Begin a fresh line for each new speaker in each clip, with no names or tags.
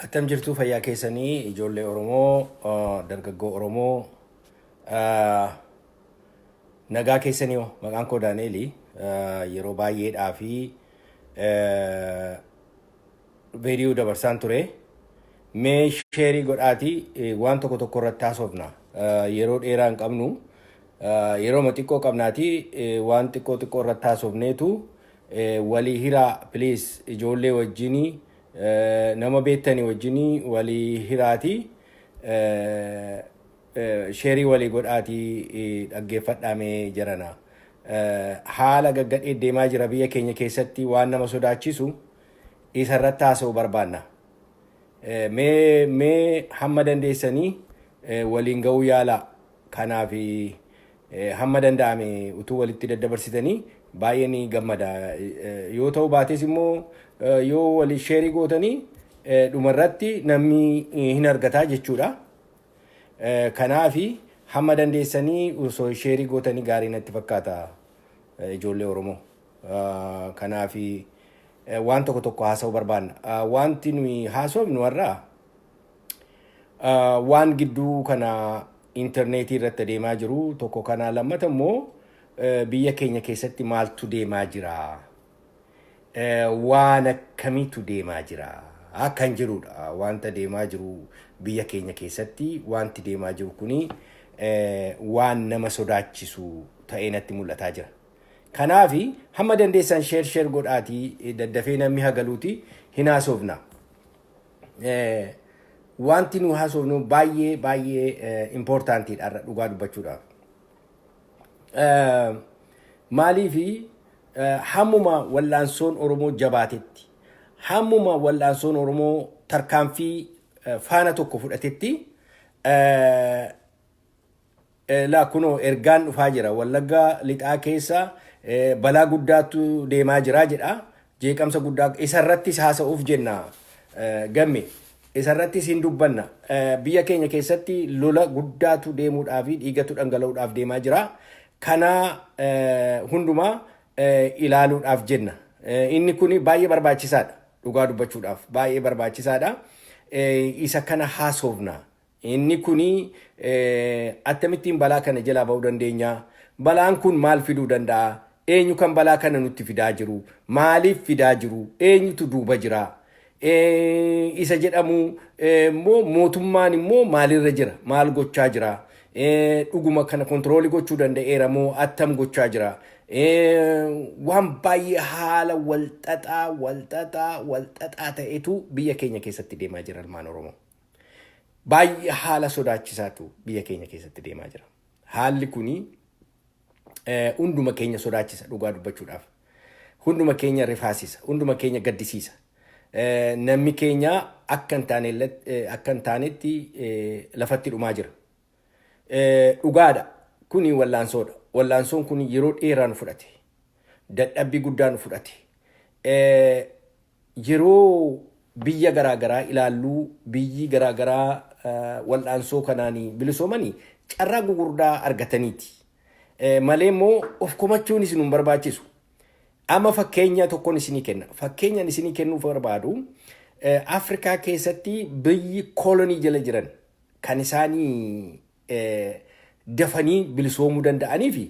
Attam jirtu fayyaa keessanii ijoollee Oromoo, dargaggoo Oromoo, nagaa keessanii maqaan koo Daaneeli yeroo baay'eedhaa fi viidiyoo dabarsaan ture. Mee sheerii godhaatii waan tokko tokko irratti haasofna. Yeroo dheeraa hin qabnu, yeroo xiqqoo qabnaati waan xiqqoo irratti haasofneetu walii hiraa please ijoollee wajjinii nama beektanii wajjinii walii hiraati sheerii walii godhaatii dhaggeeffadhaamee jirana. Haala gaggadhee deemaa jira biyya keenya keessatti waan nama sodaachisu isa irratti haasa'uu barbaanna. Mee hamma dandeessanii waliin ga'uu yaala. Kanaaf hamma danda'ame utuu walitti daddabarsitanii baay'ee ni gammada. Yoo ta'u baates immoo yoo walii sheerii gootanii dhumarratti namni hin argataa jechuudha. Kanaaf hamma dandeessanii osoo sheerii gootanii gaarii natti fakkaata ijoollee Oromoo. Kanaaf waan tokko tokko haasa'uu barbaanna. Wanti nuyi haasofnu irraa waan gidduu kana interneetii irratti adeemaa jiru tokko kana lammata immoo biyya keenya keessatti maaltu deemaa jira? Waan akkamiitu deemaa jira? Akkan jirudha. Wanta deemaa jiru biyya keenya keessatti wanti deemaa jiru kuni waan nama sodaachisu ta'ee natti mul'ataa jira. Kanaaf hamma dandeessan sheer godhaatii daddafee namni hagaluuti hin haasofna. Wanti nu haasofnu baay'ee importantiidha irra dhugaa dubbachuudhaaf. Maaliif hammuma wal'aansoon Oromoo jabaatetti, hammuma wal'aansoon Oromoo tarkaanfii faana tokko fudhatetti kunoo ergaan dhufaa jira. Wallaggaa lixaa keessa balaa guddaatu deemaa jira jedha. Jeeqamsa guddaa isarrattis haasa'uuf jenna gamme. Isarrattis hin dubbanna. Biyya keenya keessatti lola guddaatu deemuudhaaf dhiigatu dhangala'uudhaaf deemaa jira. Kana hundumaa ilaaluudhaaf jenna. Inni kun baay'ee barbaachisaadha. Dhugaa dubbachuudhaaf baay'ee barbaachisaadha. Isa kana haasofna. Inni kun akkamittiin balaa kana jalaa ba'uu dandeenya? Balaan kun maal fiduu danda'a? Eenyu kan balaa kana nutti fidaa jiru? Maaliif fidaa jiru? Eenyutu duuba jira? Isa jedhamu mootummaan immoo maalirra jira? Maal gochaa jira? Dhuguma kana kontroolii gochuu danda'eera moo attam gochaa jira? Waan baay'ee haala walxaxaa ta'etu biyya keenya keessatti deemaa jira ilmaan Oromoo. Baay'ee haala sodaachisaatu biyya keenya keessatti deemaa jira. Haalli kuni hunduma keenya sodaachisa dhugaa dubbachuudhaaf. Hunduma keenya rifaasisa, hunduma keenya gaddisiisa. Namni keenya akka hin taanetti lafatti dhumaa jira. Dhugaadha. Kuni wal'aansoodha. Wal'aansoon kun yeroo dheeraa nu fudhate. Dadhabbii guddaa nu fudhate. Yeroo biyya garaagaraa ilaalluu biyyi garaagaraa wal'aansoo kanaanii bilisoomanii carraa gugurdaa argataniiti. Malee immoo of komachuun isin hin barbaachisu. Amma fakkeenya tokkoon isinii kenna. Fakkeenyaan isinii kennuuf barbaadu Afrikaa keessatti biyyi kolonii jala jiran kan isaanii dafanii bilisoomuu danda'anii fi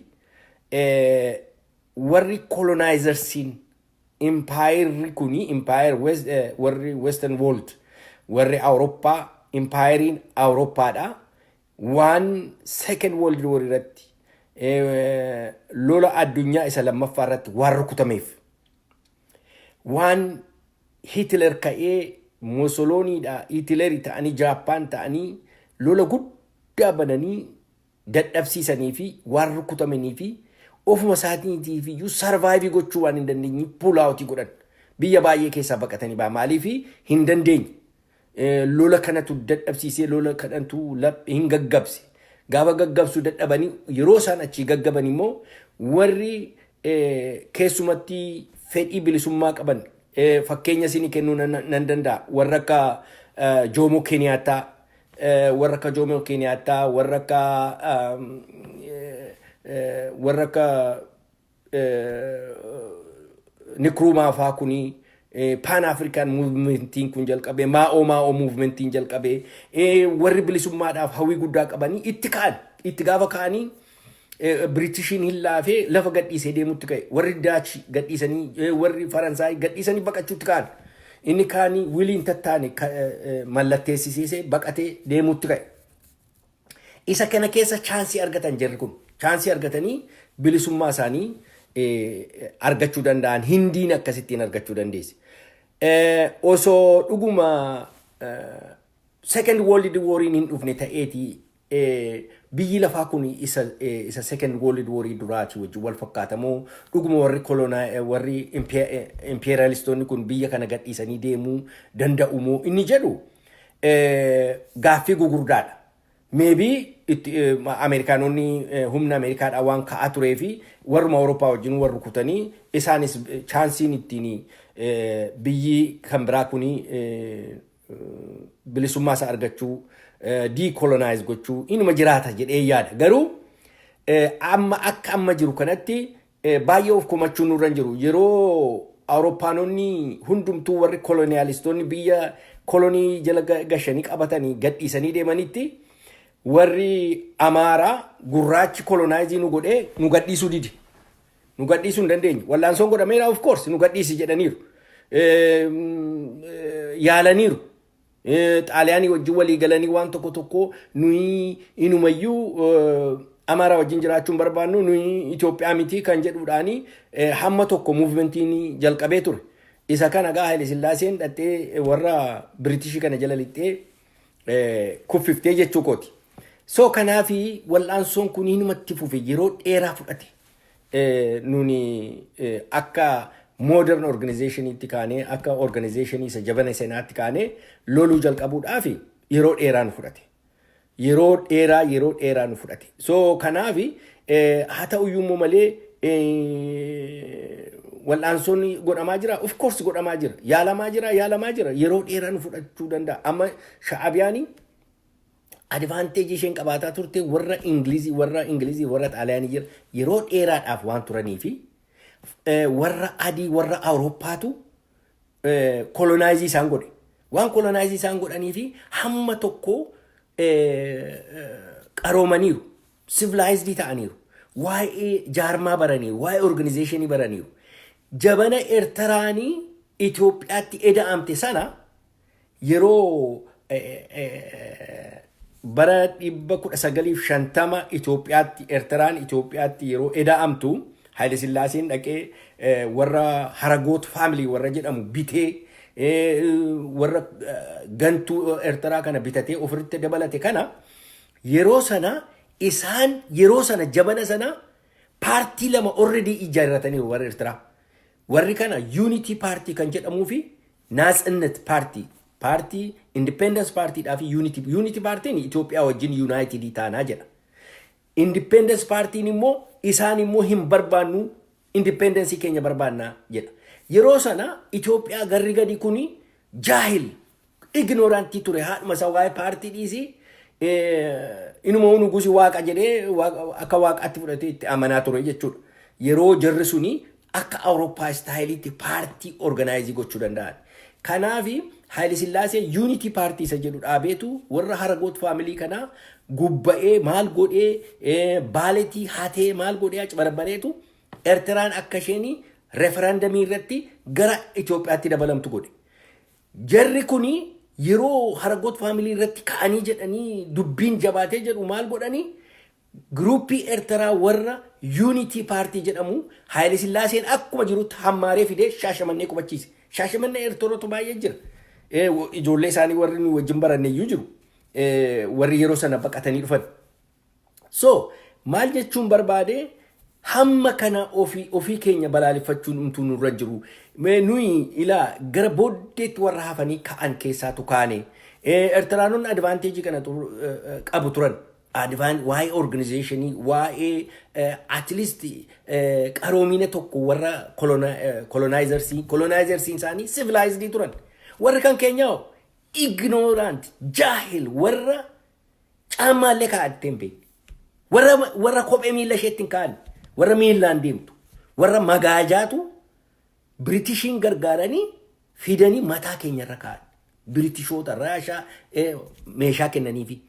warri kolonaayizarsiin impaayirri kuni warri western world warri Awurooppaa impaayiriin Awurooppaadha. Waan second world war irratti lola addunyaa isa lammaffaa irratti waan rukutameef waan Hitler ka'ee Mussoliniidha Hitleri ta'anii Jaappaan ta'anii lola guddaa bananii dadhabsiisanii fi waan rukutamanii fi ofuma isaatiitiif iyyuu sarvaayivii gochuu waan hin dandeenye puulaawutii godhan biyya baay'ee keessaa baqatanii ba'a. Maaliif hin dandeenye lola kanatu dadhabsiisee lola kanatu hin gaggabse. Gaafa gaggabsuu dadhabanii yeroo isaan achii gaggaban immoo warri keessumatti fedhii bilisummaa qaban fakkeenya isinii kennuu nan danda'a. Warra akka Jomo Kenyaattaa, warra akka Jomo Kenyaattaa, warra akka Nkrumah fa'aa kuni Pan African Movementiin kun jalqabee Mao Movementiin jalqabee warri bilisummaadhaaf hawwii guddaa qabanii itti gaafa ka'anii Britishiin hin laafee lafa gadhiisee deemutti ka'e warri Daachi gadhiisanii warri Faransaay gadhiisanii baqachuutti ka'an inni kaanii wiliin tattaane mallatteessisiisee baqatee deemutti ka'e. Isa kana keessa chaansii argatan jirri kun chaansii argatanii bilisummaa isaanii argachuu danda'an Hindiin akkasittiin argachuu dandeessi. Osoo dhuguma second world wariin hin dhufne ta'eeti biyyi lafaa kun isa second world warii duraati wajjin wal fakkaatamoo dhuguma warri imperialistoonni kun biyya kana gadhiisanii deemuu danda'umoo inni jedhu gaaffii gugurdaadha. Maybe Amerikaanonni humna Ameerikaadhaa waan ka'aa turee fi warruma Awurooppaa wajjin warri rukutanii isaanis chaansiin ittiin biyyi kan biraa kuni bilisummaa isaa argachuu decolonize gochuu inuma jiraata jedhee yaada. Garuu amma jiru kanatti baay'ee of komachuu nurra hin jiru. Yeroo Awurooppaanonni hundumtuu warri koloniyaalistoonni biyya kolonii jala gashanii qabatanii gadhiisanii deemanitti warri Amaaraa gurraachi kolonaaizii nu godhee nu gadhiisuu didi. Nu gadhiisuu hin dandeenye. Wallaansoon godhameera of course nu gadhiisi jedhaniiru. Yaalaniiru. Xaaliyaanii wajjin walii galanii waan tokko nuyi inumayyuu Amaaraa wajjin jiraachuun barbaannu nuyi Itoophiyaa miti kan jedhuudhaani hamma tokko muuvimentiin jalqabee ture. Isa kana gaa Haile Sillaaseen dhattee warra Biriitishii kana jala lixxee kuffiftee jechuu kooti. So kanaafi wal'aansoon kun inumatti fufe yeroo dheeraa fudhate. Nuni akka modern organizationitti kaanee akka organizationii isa jabana senaatti kaanee loluu jalqabuudhaaf yeroo dheeraa nu fudhate. Yeroo dheeraa nu fudhate. So kanaafi haa ta'uyyuu malee wal'aansoon godhamaa jira. Of course godhamaa jira. Yaalamaa jira. Yeroo dheeraa nu fudhachuu danda'a. Amma Sha'abiyaanii advantage isheen qabaataa turte warra Ingilizii warra Xaaliyaanii jira. Yeroo dheeraadhaaf waan turanii fi warra adii warra Awurooppaatu kolonaaizii isaan godhe. Waan kolonaaizii isaan godhanii fi hamma tokko qaroomaniiru. Civilized ta'aniiru. Waa'ee jaarmaa baraniiru. Waa'ee organizationii baraniiru. Jabana Eertiraanii Itoophiyaatti eda'amte sana yeroo bara 1950 Eertiraan Itoophiyaatti yeroo eda'amtu Haile Sillaaseen dhaqee warra Haragoot family warra jedhamu bitee warra gantuu Eertiraa kana bitatee ofirratti dabalate kana yeroo sana jabana sana paartii lama already ijaarrataniiru warra Eertiraa. Warri kana Unity Party kan jedhamuu fi Naatsinet Party Independence Party dhaa fi Unity Party Itoophiyaa wajjin United taanaa jedha. Independence Party immoo isaan immoo hin barbaannu independence keenya barbaannaa jedha. Yeroo sana Itoophiyaa garri gadi kuni jaahil ignorantii ture haadhuma isaa waa'ee paartii dhiisii inuma unu gusi waaqa jedhee akka waaqaatti fudhatee itti amanaa ture jechuudha. Yeroo jarri suni akka Awurooppaa istaayiliitti paartii organize gochuu danda'an. Kanaafi Haile Sillaasee Unity Party isa jedhu dhaabeetu warra Haragoot family kana gubba'ee maal godhee baaletii hatee maal godhee achi barbareetu Eertiraan akka isheen referendumii irratti gara Itoophiyaatti dabalamtu godhe. Jarri kuni yeroo Haragoot family irratti ka'anii jedhanii dubbiin jabaatee jedhu maal godhanii Gruppii Eertiraa warra Unity Party jedhamu Haile Sillaaseen akkuma jirutti hammaaree fidee Shaashamannee qubachiise. Shaashamannee Eertoroota baay'ee jira. Ijoollee isaanii warri nu wajjin baranneeyyuu jiru. Warri yeroo sana baqatanii dhufan. So maal jechuun barbaade hamma kana ofii keenya balaaleffachuun umtuu nurra jiru. Nuyi ilaa gara booddeetti warra hafanii ka'an keessaatu kaane. Eertiraanonni advantage kana qabu turan. Waa'ee organizationii waa'ee at least qaroomina tokko warra colonizersiin isaanii civilized turan. Warra kan keenyaa ignorant jaahil warra caamaallee kaa'attee hin beekne. Warra kophee miila isheetti hin kaa'anne. Warra miilaan deemtu. Warra magaajaatu Biritishiin gargaaranii fidanii mataa keenya irra kaa'an. Biritishoota Raashaa meeshaa kennaniifi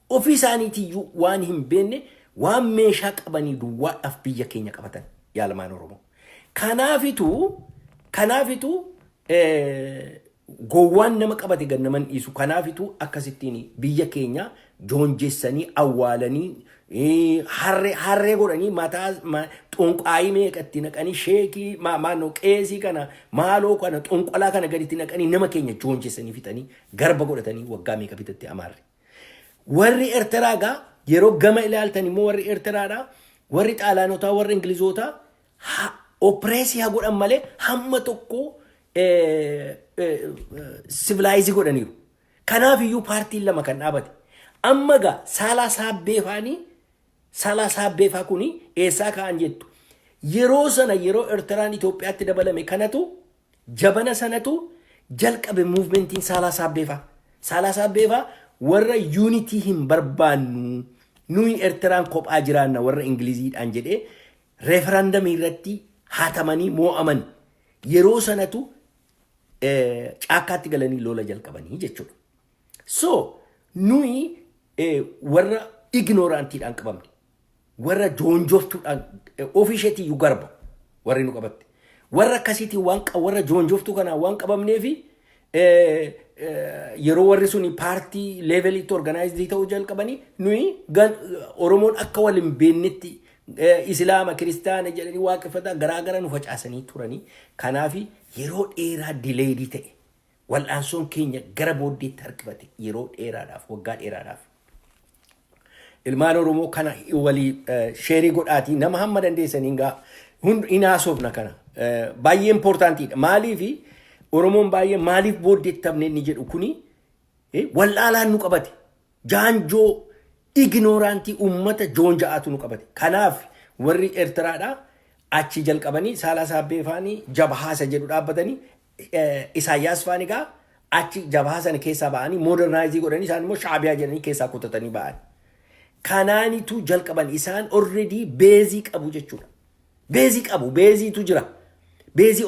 ofii isaaniitiyyuu waan hin beekne waan meeshaa qabanii duwwaadhaaf biyya keenya qabatan yaalamaan Oromoo. Kanaafitu gowwaan nama qabate gannaman dhiisu. Kanaafitu akkasittiin biyya keenya joonjessanii awwaalanii harree godhanii mataa xonqaayii meeqatti naqanii sheekii maannoo qeesii kana maaloo kana xonqolaa kana gaditti naqanii nama keenya joonjessanii fixanii garba godhatanii waggaa meeqa bitatti amaarre. Warri Eertiraa gaa yeroo gama ilaaltan immoo warri Eertiraadhaa warri Xaalaanotaa warri Ingilizootaa opereesii haa godhan malee hamma tokko sivilaayizii godhaniiru. Kanaaf iyyuu paartiin lama kan dhaabate. Amma gaa saalaa saabbeefaa kuni eessaa ka'an jettu. Yeroo sana yeroo Eertiraan Itoophiyaatti dabalame kanatu jabana sanatu jalqabe muuvimentiin saalaa saabbeefaa. Saalaa saabbeefaa warra yuunitii hin barbaannu nuyi Eertiraan kophaa jiraanna warra Ingiliziidhaan jedhee reeferaandamii irratti haatamanii moo'aman. Yeroo sanatu caakkaatti galanii lola jalqabanii jechuudha. So nuyi warra ignoraantiidhaan qabamne. Warra joonjoftuudhaan ofiisheetii iyyuu garba warri nu qabatte. Warra akkasiitiin warra joonjoftuu kanaan waan qabamneefi yeroo warri suni paartii leeveliitti organaayizii ta'uu jalqabanii nuyi Oromoon akka wal hin beeknetti Islaama kiristaana jedhanii waaqeffataa garaagara nu facaasanii turanii. Kanaaf yeroo dheeraa dileedii ta'e wal'aansoon keenya gara booddeetti harkifate yeroo dheeraadhaaf waggaa dheeraadhaaf. Ilmaan Oromoo kana walii sheerii godhaatii nama hamma dandeessaniin gaa inaasofna kana baay'ee importantiidha. Maaliifi Oromoon baay'ee maaliif booddeetti tabne inni jedhu kuni wal'aalaan nu qabate. Jaanjoo ignoraantii uummata joonja'aatu nu qabate. Kanaaf warri Eertiraadhaa achi jalqabanii saalaa saabbeefaanii jabahaasa jedhu dhaabbatanii Isaayyaas faani gaa achi jabahaasan keessaa ba'anii moodernaayizii godhanii isaan immoo Shaabiyaa jedhanii keessaa kutatanii ba'an. Kanaanitu jalqaban isaan already beezii qabu jechuudha. Beezii qabu, beeziitu jira. Beezii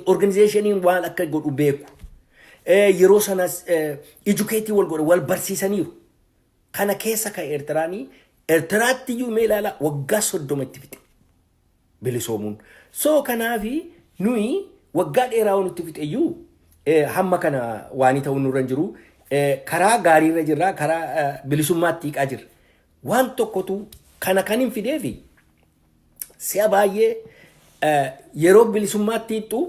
organizationii waan akka godhu beeku. Yeroo sanas edukeetii wal godhu wal barsiisaniiru. Kana keessa kan Eertiraatti iyyuu mee ilaala waggaa 30 itti fixe bilisoomuun. So kanaafi nuyi waggaa dheeraa nutti fixe iyyuu hamma kana waan ta'u nurra jiru karaa gaariirra jirra karaa bilisummaatti hiiqaa jirra. Waan tokkotu kana kan hin fideefi si'a baay'ee yeroo bilisummaatti hiixxu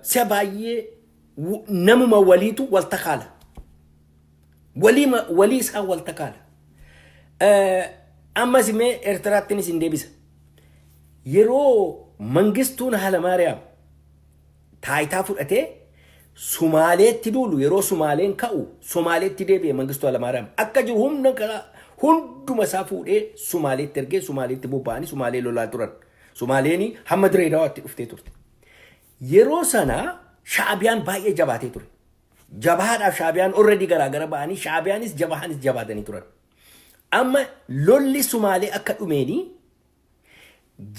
si'a baay'ee namuma waliitu wal takaala. Walii isaa wal takaala. Ammas imee Eertiraattinis hin deebisa. Yeroo Mangistuun Hayilamaariyaam taayitaa fudhatee Sumaaleetti duulu yeroo Sumaaleen ka'u Sumaaleetti deebi'e Mangistuu Hayilamaariyaam akka jiru humna hunduma isaa fuudhee Sumaaleetti ergee Sumaaleetti bobba'anii Sumaalee lolaa turan. Sumaaleeni hamma Direedawaatti dhuftee turte. Yeroo sana Shaabiyaan baay'ee jabaatee ture. Jabaadhaaf Shaabiyaan already garaagara ba'anii Shaabiyaanis Jabahaanis jabaatanii turan. Amma lolli Sumaalee akka dhumeenii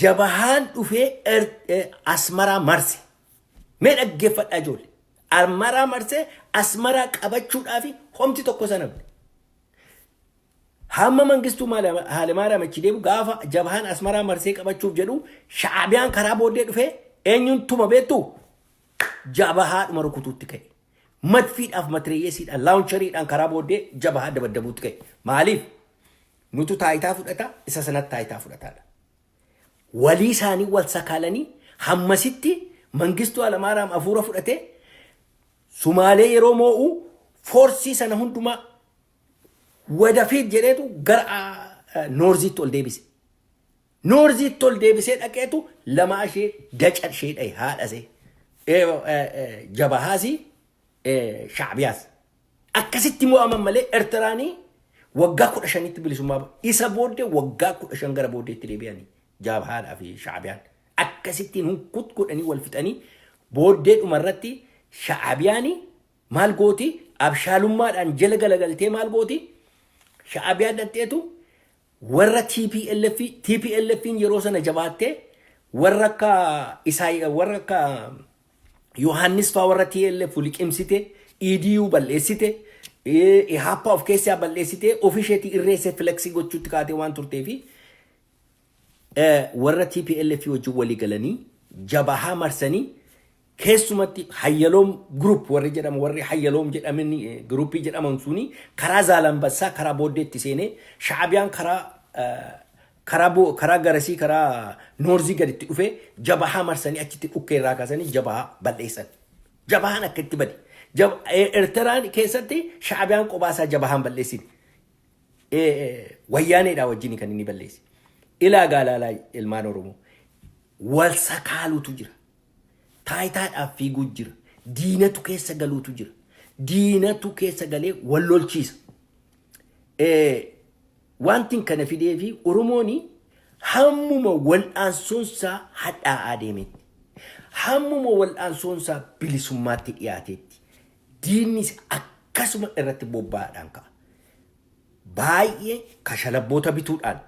Jabahaan dhufee Asmaraa marse. Mee dhaggeeffadhaa ijoollee. Asmaraa marsee Asmaraa qabachuudhaaf homti tokko sana. Hamma Mangistuu Hayilamaariyaam achi deemu gaafa Jabahaan Asmaraa marsee qabachuuf jedhu Shaabiyaan karaa booddee dhufee eenyuun tuma beektu Jabahaadhuma rukutuutti ka'e. Madfiidhaaf matireeyyeesiidhaan laawunchariidhaan karaa booddee Jabahaa dabaddabuutti ka'e. Maaliif? Nutu taayitaa fudhata isa sanatti taayitaa fudhataadha. Walii isaanii wal sakaalanii hammasitti Mangistuu Hayilamaariyaam hafuura fudhatee Sumaalee yeroo moo'u foorsii sana hundumaa wadafiit jedheetu gara Noorziitti ol deebise. Noorziitti ol deebisee dhaqeetu lamaa ishee daca ishee dhaye haadhase. Jabahaasi Shaabiyaas. Akkasitti mo'aman malee Eertiraanii waggaa 15tti bilisummaa isa booddee waggaa 15 gara booddeetti deebi'anii Jabahaadhaa fi Shaabiyaan. Akkasittiin hunkut godhanii wal fixanii booddee dhumarratti Shaabiyaanii maal gooti abshaalummaadhaan jala galagaltee maal gooti Shaabiyaan dhatteetu warra TPLFin yeroo sana jabaattee warra akka Yohaannis fa'aa warra TLF liqimsite, EDU balleessite, happa of keessaa balleessite, ofisheetii irreessee fileksii gochuutti kaatee waan turteefi warra TPLF wajjin walii galanii jabahaa marsanii keessumatti hayyaloom group warri jedhamu warri hayyaloom jedhamani groupii jedhaman suni karaa Zaalambassaa karaa booddeetti seenee Shaabiyaan karaa garasii karaa noorzii gaditti dhufee jabahaa marsanii achitti dhukkee irraa kaasanii jabahaa balleessan. Jabahaan akka itti bade. Eertiraan keessatti Shaabiyaan qobaasaa jabahaan balleessin. Wayyaaneedhaa wajjin kan inni balleessi. Ilaa gaalaalaa ilmaan Oromoo wal sakaalutu jira. Taayitaadhaaf fiiguu jira. Diinatu keessa galuutu jira. Diinatu keessa galee wal lolchiisa. Wantin kana fidee fi Oromooni hammuma wal'aansoonsaa hadhaa'aa deemetti. Hammuma wal'aansoonsaa bilisummaatti dhiyaatetti. Diinnis akkasuma irratti bobba'aadhaan ka'a. Baay'ee kashalabboota bituudhaan.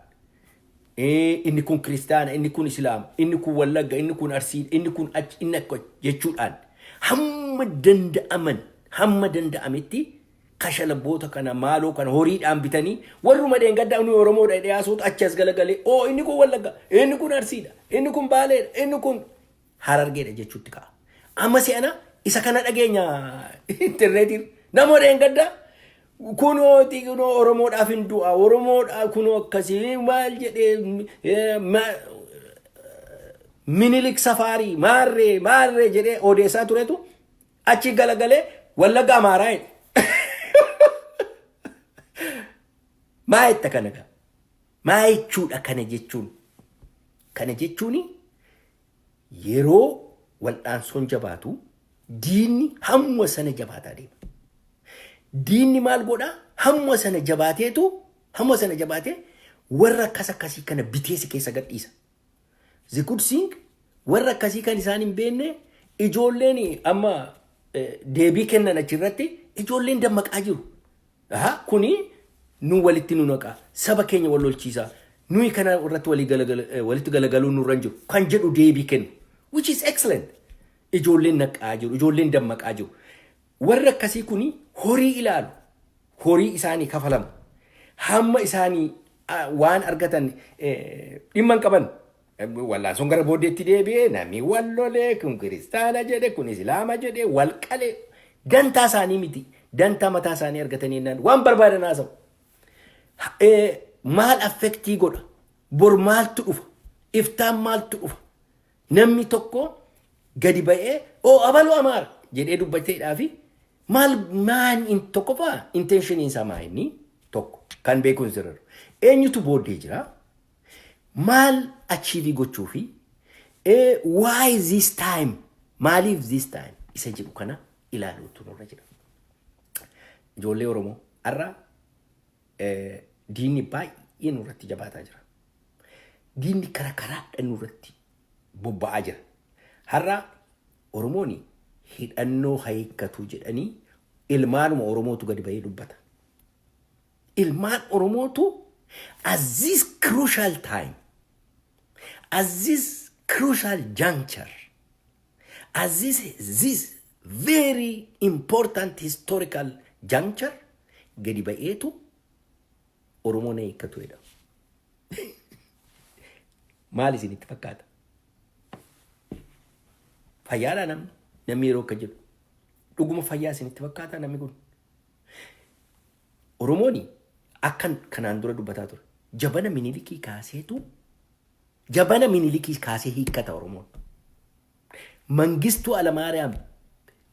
Inni kun kiristaana, inni kun islaama, inni kun wallagga, inni kun arsii, inni kun achi, inni akka jechuudhaan hamma danda'ametti kashalabboota kana maaloo kana horiidhaan bitanii warruma dheengaddaa nu Oromoodha dhiyaasuutu achi as galagalee inni kun wallagga, inni kun arsiidha, inni kun baaleedha, inni kun harargeedha jechuutti ka'a. Amma si'ana isa kana dhageenya interneetiin namoota dheengaddaa kunoo Oromoodhaaf hin du'a Oromoodhaaf kunoo akkasii maal jedhee Minilik Safaarii maarree jedhee odeessaa turetu achi galagalee wallagga Amaaraa jedhe. Maa jetta kana gaa? Maa jechuudha kana jechuun? Kana jechuuni yeroo wal'aansoon jabaatu diinni hamma sana jabaataa deema. Diinni maal godha hamma sana jabaatee warra akkasii kana biteessi keessa gadhiisa. Zikudsing warra akkasii kan isaan hin beekne ijoolleen amma deebii kennan achirratti ijoolleen dammaqaa jiru. Kuni nu walitti nu naqaa saba keenya wal lolchiisaa nuyi kana irratti walitti galagaluu nurra hin jiru kan jedhu deebii kennu which is excellent. Ijoolleen naqaa jiru, ijoolleen dammaqaa jiru. Warra akkasii kuni horii ilaalu, horii isaanii kafalamu, hamma isaanii waan argatan dhimma hin qaban. Wal'aansoon gara booddeetti deebi'ee namni wal lolee kun kiristaana jedhe kun islaama jedhe wal qalee dantaa isaanii miti. Dantaa mataa isaanii argatanii waan barbaadan haasa'u. Maal affektii godha? Bor maaltu dhufa? Iftaan maaltu dhufa? Namni tokko gadi ba'ee abaluu Amaara jedhee dubbateedhaafi maan in tokko fa'aa intenshiiniin isaa maayinni tokko kan beekuun sirriidha. Eenyutu booddee jira? Maal achiivii gochuu fi why this time? Maaliif this time? Isa jedhu kana ilaaluutu nurra jira. Ijoollee Oromoo har'a diinni baay'ee nurratti jabaataa jira. Diinni karaadhaan nurratti bobba'aa jira. Har'a Oromooni hidhannoo hiikkatu jedhanii ilmaanuma Oromootu gadi ba'ee dubbata. Ilmaan Oromootu at this crucial time, at this crucial juncture, at this very important historical juncture gadi ba'eetu Oromoon hiikkatu jedha. Maal isinitti fakkaata? Fayyaadha namni yeroo akka jedhu. Dhuguma fayyaa isinitti fakkaata namni kun. Oromooni akkan kanaan dura dubbataa ture. Jabana Minilikii kaasee hiikkata Oromoon. Mangistuu Alamaariyaam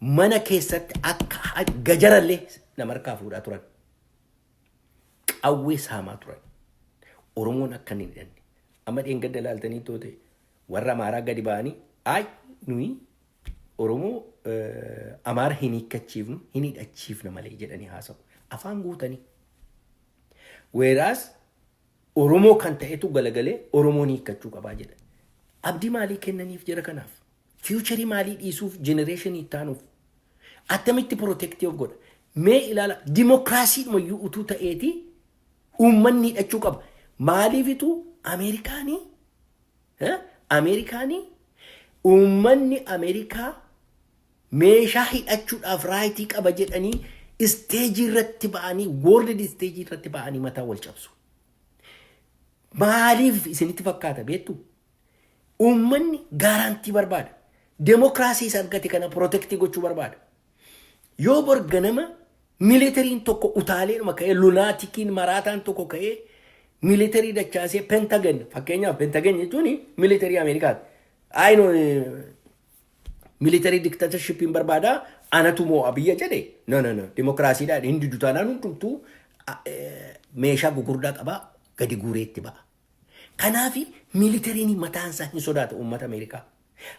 mana keessatti akka gajarallee nama harkaa fuudhaa turan. Qawwee saamaa turan. Oromoon akka hin hidhanne. Amma dheengadda ilaaltanii toote warra Amaaraa gadi ba'anii nuyi Oromoo Amaara hin hiikkachiifnu hin hidhachiifna malee jedhanii haasa'u. Afaan guutanii. Whereas Oromoo kan ta'etu galagalee Oromoon hiikkachuu qabaa jedha. Abdii maalii kennaniif jira kanaaf? Fuucharii maalii dhiisuuf jenereeshinii ittaanuuf? Attamitti protective godha? Mee ilaala dimokiraasii mayyuu utuu ta'eeti uummanni hidhachuu qaba. Maaliifitu Ameerikaanii uummanni Ameerikaa meeshaa hidhachuudhaaf raayitii qaba jedhanii isteejii irratti ba'anii world isteejii irratti ba'anii mataa wal cabsu. Maaliif isinitti fakkaata beektu? Uummanni gaarantii barbaada. Demokraasii isa argate kana protectii gochuu barbaada. Yoo borganama militariin tokko utaaleedhuma ka'ee lunaatikiin maraataan tokko ka'ee militarii dachaasee Pentagon fakkeenyaaf Pentagon jechuun militarii Ameerikaati. Ayino military dictatorship in barbaada anatu moo abiyya jedhe no demokraasiidhaan hindi dutaanaan hundumtuu meeshaa gugurdaa qabaa gadi guureetti ba'a. Kanaafi militariin mataan isaa hin sodaatu uummata Ameerikaa.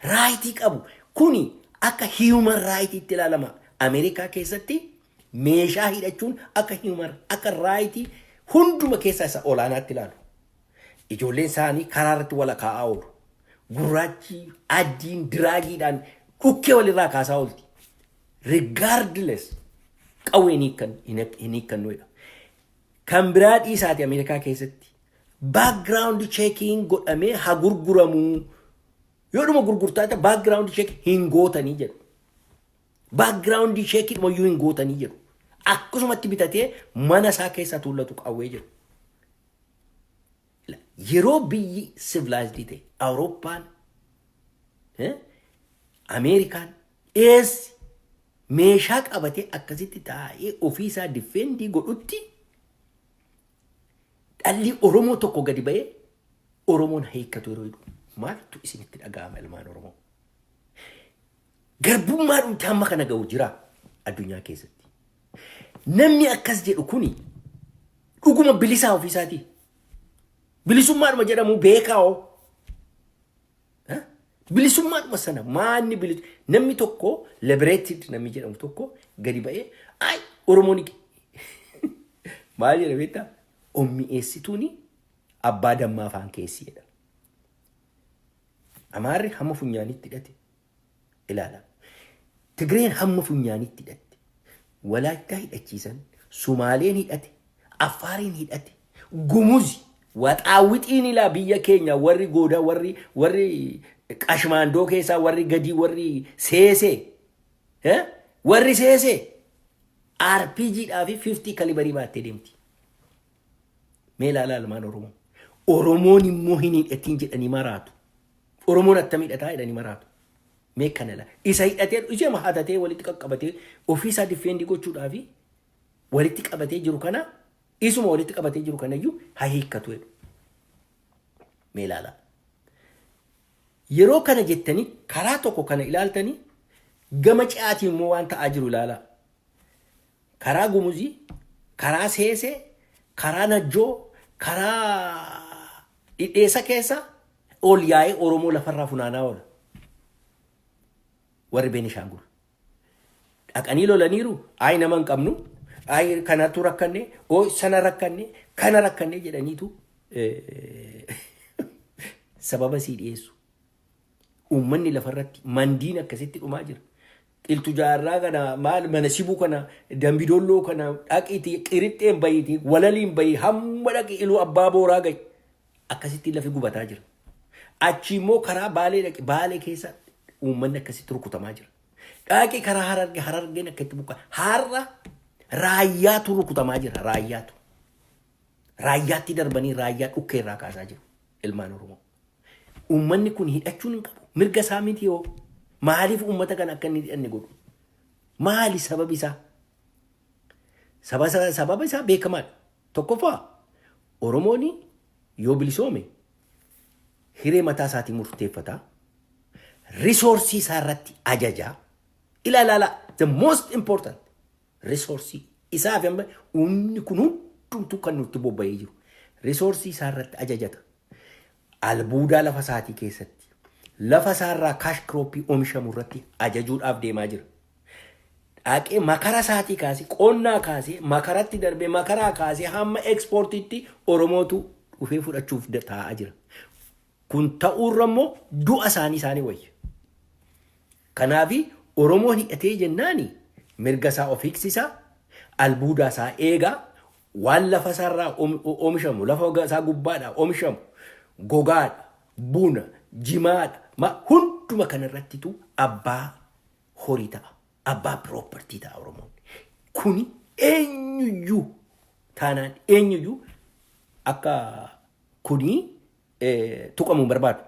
Raayitii qabu kuni akka human right itti ilaalama. Ameerikaa keessatti meeshaa hidhachuun akka human akka raayitii hunduma keessaa isa olaanaatti ilaalu. Ijoolleen isaanii karaa irratti wal kaa'aa oolu. Gurraachi adiin diraagiidhaan dhukkee walirraa kaasaa oolti. Regardless qawween hin hiikkannuudha. Kan biraa dhiisaati Ameerikaa keessatti background checking godhamee haa gurguramuu. Yoodhuma gurgurtaata background check hin gootanii jedhu. Background check moyyuu hin gootanii jedhu. Akkasumatti bitatee mana isaa keessa tuullatu qawwee jedhu. Yeroo biyyi civilized ta'e Awurooppaan Ameerikaan eessi meeshaa qabatee akkasitti taa'ee ofiisaa difeendii godhutti dhalli Oromoo tokko gadi ba'ee Oromoon hiikkatu yeroo jedhu maaltu isinitti dhaga'ama ilmaan Oromoo? Garbummaa dhumti hamma kana ga'u jira addunyaa keessatti. Namni akkas jedhu kuni dhuguma bilisaa ofiisaatii. Bilisummaadhuma jedhamu beekaa'oo. Bilisummaadhuma sana maanni bilisu namni tokko liberated namni jedhamu tokko gadi ba'ee ay Oromoon maal jedha beektaa? Ommi'eessituuni abbaa dammaa afaan keessi jedha. Amaarri hamma funyaanitti hidhate ilaala. Tigreen hamma funyaanitti hidhatte. Walaayittaa hidhachiisan. Sumaaleen hidhate. Affaariin hidhate. Gumuzi. Waxaawwixiin ilaa biyya keenya warri goodaa warri qashmaandoo keessaa warri gadii warri seesee. Warri seesee. RPGdhaa fi 50 kalibarii baattee deemti. Mee ilaalaa ilmaan Oromoo. Oromoon immoo hin hidhatiin jedhanii maraatu. Oromoon attami hidhataa jedhanii maraatu. Mee kana la. Isa hidhatee ishee mahatatee walitti qaqqabatee ofiisaa difeendi gochuudhaa fi walitti qabatee jiru kana isuma walitti qabatee jiru kanayyuu haa hiikkatu jedhu. Mee ilaalaa. Yeroo kana jettanii karaa tokko kana ilaaltanii gama ce'aatiin immoo waan ta'aa jiru ilaalaa. Karaa gumuzii, karaa seesee, karaa najjoo, karaa dhidheessa keessa ol yaa'ee Oromoo lafarraa funaanaa oola. Warri Beenishaangul. Dhaqanii lolaniiru, ay nama hin qabnu, ay kanatu rakkanne, sana rakkanne, kana rakkanne jedhaniitu sababa sii dhiyeessu. Uummanni lafarratti mandiin akkasitti dhumaa jira. Qiltu jaarraa kana maal mana sibuu kana dambidolloo kana dhaqiitii qirixxeen bayiitii walaliin bayii hamma dhaqi iluu abbaa booraa gahi akkasitti lafi gubataa jira. Achi immoo karaa baalee dhaqi baalee keessa uummanni akkasitti rukutamaa jira. Dhaqi karaa harargeen akkatti buqa har'a raayyaatu rukutamaa jira raayyaatu. Raayyaatti darbanii raayyaa dhukkee irraa kaasaa jiru ilmaan Oromoo. Uummanni kun hidhachuun hin qabu. Mirga isaa miti yoo. Maaliif uummata kana akka inni hidhanne godhu? Maali sababi isaa? Sababa isaa beekamaadha. Tokkoffaa Oromoon yoo bilisoome hiree mataa isaatii murteeffata. Risoorsii isaa irratti ajajaa. Ilaala the most important risoorsii isaa fi uumni kun hundumtuu kan nutti bobba'ee jiru. Risoorsii isaa irratti ajajata. Albuudaa lafa isaatii keessatti. Lafa isaarraa kaash kirooppii oomishamu irratti ajajuudhaaf deemaa jira. Dhaqee makara isaatii kaasee qonnaa kaasee makaratti darbee makaraa kaasee hamma ekspoortiitti Oromootu dhufee fudhachuuf taa'aa jira. Kun ta'uurra immoo du'a isaanii wayya. Kanaafi Oromoon hidhatee jennaani mirga isaa of eegsisaa albuudaa isaa eegaa waan lafa isaarraa oomishamu lafa isaa gubbaadhaa oomishamu gogaadha buna jimaadha. Ma hunduma kanarrattitu abbaa horii ta'a. Abbaa piroopartii ta'a Oromoon. Kuni eenyuyyuu taanaan eenyuyyuu akka kuni tuqamuu hin barbaadu.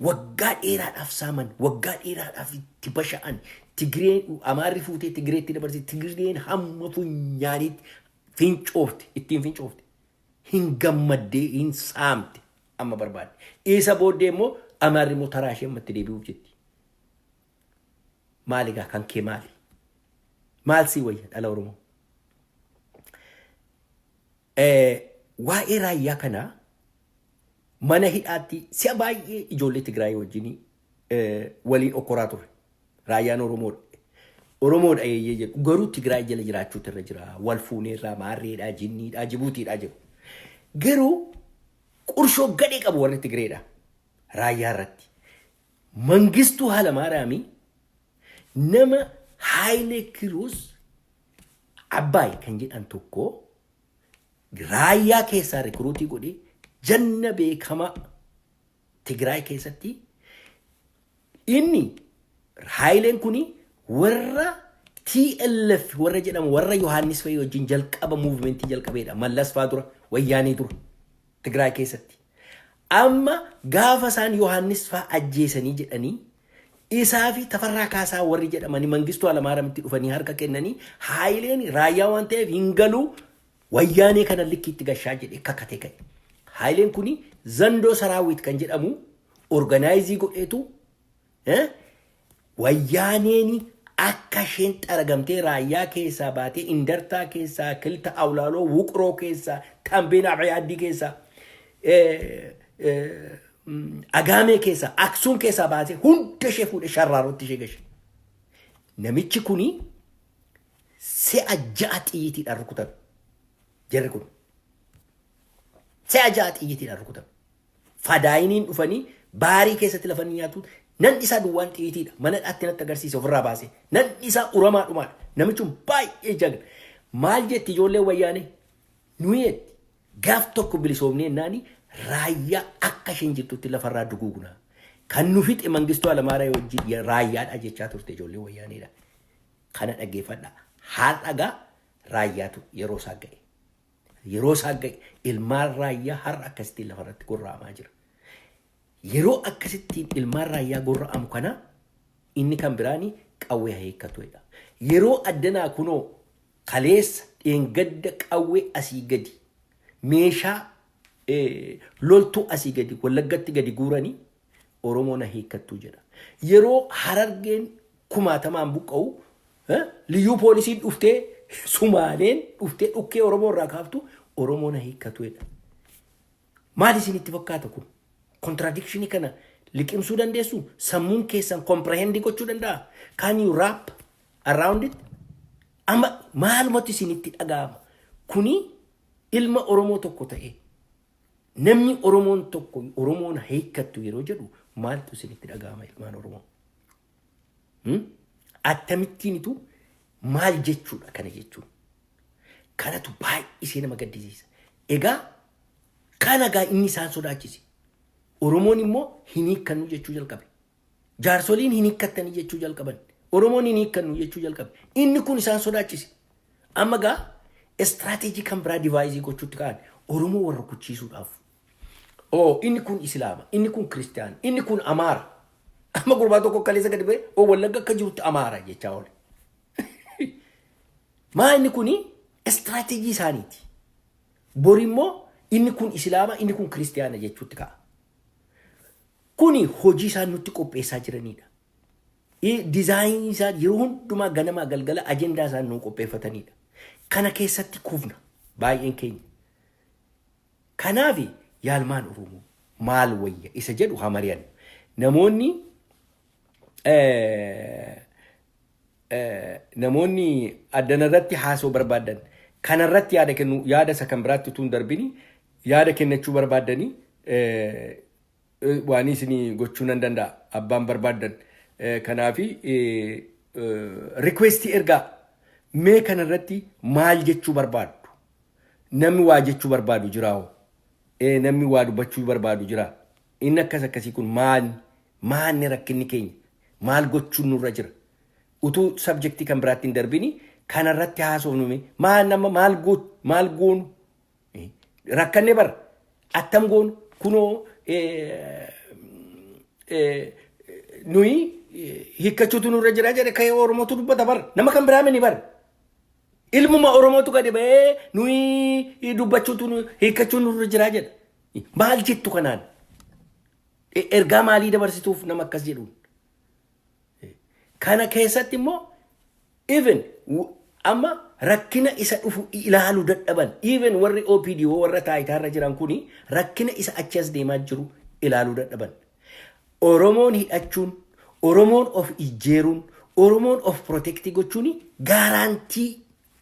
Waggaa dheeraadhaaf saaman, waggaa dheeraadhaaf itti basha'an, Tigreen Amaarri fuutee Tigreetti dabarsee Tigreen hamma funyaaniitti fincoofte, ittiin fincoofte. Hin gammaddee hin saamte amma barbaadde. Isa booddee immoo Amaarri immoo taraa ishee ammatti deebi'uuf jetti. Maaligaa kan kee maali? Maal sii wayya dhala Oromoo? Waa'ee raayyaa kanaa mana hidhaatti si'a baay'ee ijoollee Tigraay wajjin waliin okkoraa ture. Raayyaan Oromoodha. Oromoodha eeyyee jedhu. Garuu Tigraay jala jiraachuutu irra jira. Wal fuuneerraa, maarreedhaa, jinniidhaa, jibuutiidhaa jedhu. Garuu qurshoo gadhee qabu warri Tigreedha. Raayyaa irratti. Mangistuu Hayilamaariyaamii nama Haayilee Kiroos Abbaay kan jedhan tokko raayyaa keessaa rikruutii godhee janna beekama Tigraay keessatti inni Haayileen kuni warra TLF warra jedhamu warra Yohaannis Fayii wajjin jalqaba muuvimentii jalqabeedha. Mallas faa dura wayyaanii dura Tigraay keessatti. Amma gaafa isaan Yohaannis faa ajjeesanii jedhanii isaa fi Tafarraa Kaasaa warri jedhamanii Mangistuu Hayilamaariyaamitti dhufanii harka kennanii Haayileen raayyaa waan ta'eef hin galuu wayyaanee kana likkiitti gashaa jedhee kakkatee ka'e. Haayileen kuni Zandoo Saraawit kan jedhamu organaayizii godheetu wayyaaneen akka isheen xaragamtee raayyaa keessaa baatee Indartaa keessaa Kilta Awlaaloo Wuqroo keessaa Tambeen Abayaaddii keessaa Agaamee keessaa Aksuum keessaa baatee hunda ishee fuudhee Sharraarotti ishee gashe. Namichi kuni si'a 6 xiyyiitiidhaan rukutame. Jarri kun si'a 6 xiyyiitiidhaan rukutame. Fadaayiniin dhufanii baarii keessatti lafanii nyaatu nan isaa duwwaan xiyyiitiidha. Mana dhaatti natti agarsiise ofirraa baasee. Nan isaa uramaa dhumaadha. Namichi baay'ee jagna. Maal jetti ijoollee wayyaanee? Nuyeetti gaaf tokko bilisoomnee naani raayyaa akka isheen jirtutti lafarraa duguugna. Kan nu fixe Mangistuu Hayilamaariyaam wajjin raayyaadha jechaa turte ijoollee wayyaaneedha. Kana dhaggeeffadha. Haal dhagaa raayyaatu yeroo isaa ga'e. Yeroo isaa ga'e ilmaan raayyaa har'a akkasittiin lafarratti gorra'amaa jira. Yeroo akkasittiin ilmaan raayyaa gorra'amu kana inni kan biraani qawwee hiikkatuudha. Yeroo addanaa kunoo kaleessa dheengadda qawwee asii gadi meeshaa loltuu asii gadi Wallaggatti gadi guuranii Oromoon hiikkattuu jedha. Yeroo Harargeen kumaatamaan buqqa'u liyyuu poolisiin dhuftee Sumaaleen dhuftee dhukkee Oromoo irraa kaaftu Oromoon hiikkatuudha. Maal isinitti fakkaata kun? Contradiction kana liqimsuu dandeessu? Sammuun keessan comprehend gochuu danda'a? Can you wrap around it? Amma maalumatti isinitti dhaga'ama? Kuni ilma Oromoo tokko ta'e namni Oromoon tokko Oromoon hiikkattu yeroo jedhu maaltu isinitti dhaga'ama ilmaan Oromoo? Attamittiinitu maal jechuudha kana jechuun? Kanatu baay'isee nama gaddisiisa. Egaa kana gaa inni isaan sodaachise. Oromoon immoo hin hiikkannu jechuu jalqabe. Jaarsoliin hin hiikkattanii jechuu jalqaban. Oromoon hin hiikkannu jechuu jalqabe. Inni kun isaan sodaachise. Amma gaa istiraatiijii kan biraa divaayizii gochuutti ka'an Oromoo warra kuchisuudhaaf. Inni kun Islaama, inni kun Kiristaana, inni kun Amaara. Amma gurbaa tokko kaleessa gadi ba'e Wallagga akka jirutti Amaara jechaa oole. Maa inni kuni istiraatiijii isaaniiti. Bori immoo inni kun Islaama, inni kun Kiristaana jechuutti ka'a. Kuni hojii isaan nutti qopheessaa jiranidha. Dizaayinii isaan yeroo hundumaa ganamaa galgala ajendaa isaan nuu qopheeffatanidha. Kana keessatti kufna baay'een keenya. Kanaafi yaalmaan Oromoo maal wayya isa jedhu haa mari'annu. Namoonni addanarratti haasoo barbaadan kanarratti yaada kennu yaada isa kan biraatti utuu hin darbini yaada kennachuu barbaadanii waan isin gochuu nan danda'a abbaan barbaadan. Kanaafi requestii ergaa mee kanarratti maal jechuu barbaaddu? Namni waa jechuu barbaadu jiraao? Namni waa dubbachuu barbaadu jira? Inni akkas akkasii kun maanni rakkinni keenya? Maal gochuun nurra jira? utuu subjectii kan biraatti hin darbini kanarratti haasofnume maal goonu rakkanne bar attam goonu kunoo nuyi hiikkachuutu nurra jira jedhe ka'ee Oromootu dubbata bar nama kan biraa mini bar ilmuma Oromootu gadi ba'ee nuyi dubbachuutu hiikkachuun nurra jira jedha maal jettu kanaan ergaa maalii dabarsituuf nama akkas jedhuun kana keessatti immoo even amma rakkina isa dhufu ilaaluu dadhaban even warri OPDO warra taayitaarra jiran kuni rakkina isa achi as deemaa jiru ilaaluu dadhaban Oromoon hidhachuun Oromoon of ijjeeruun Oromoon of protecti gochuun gaarantii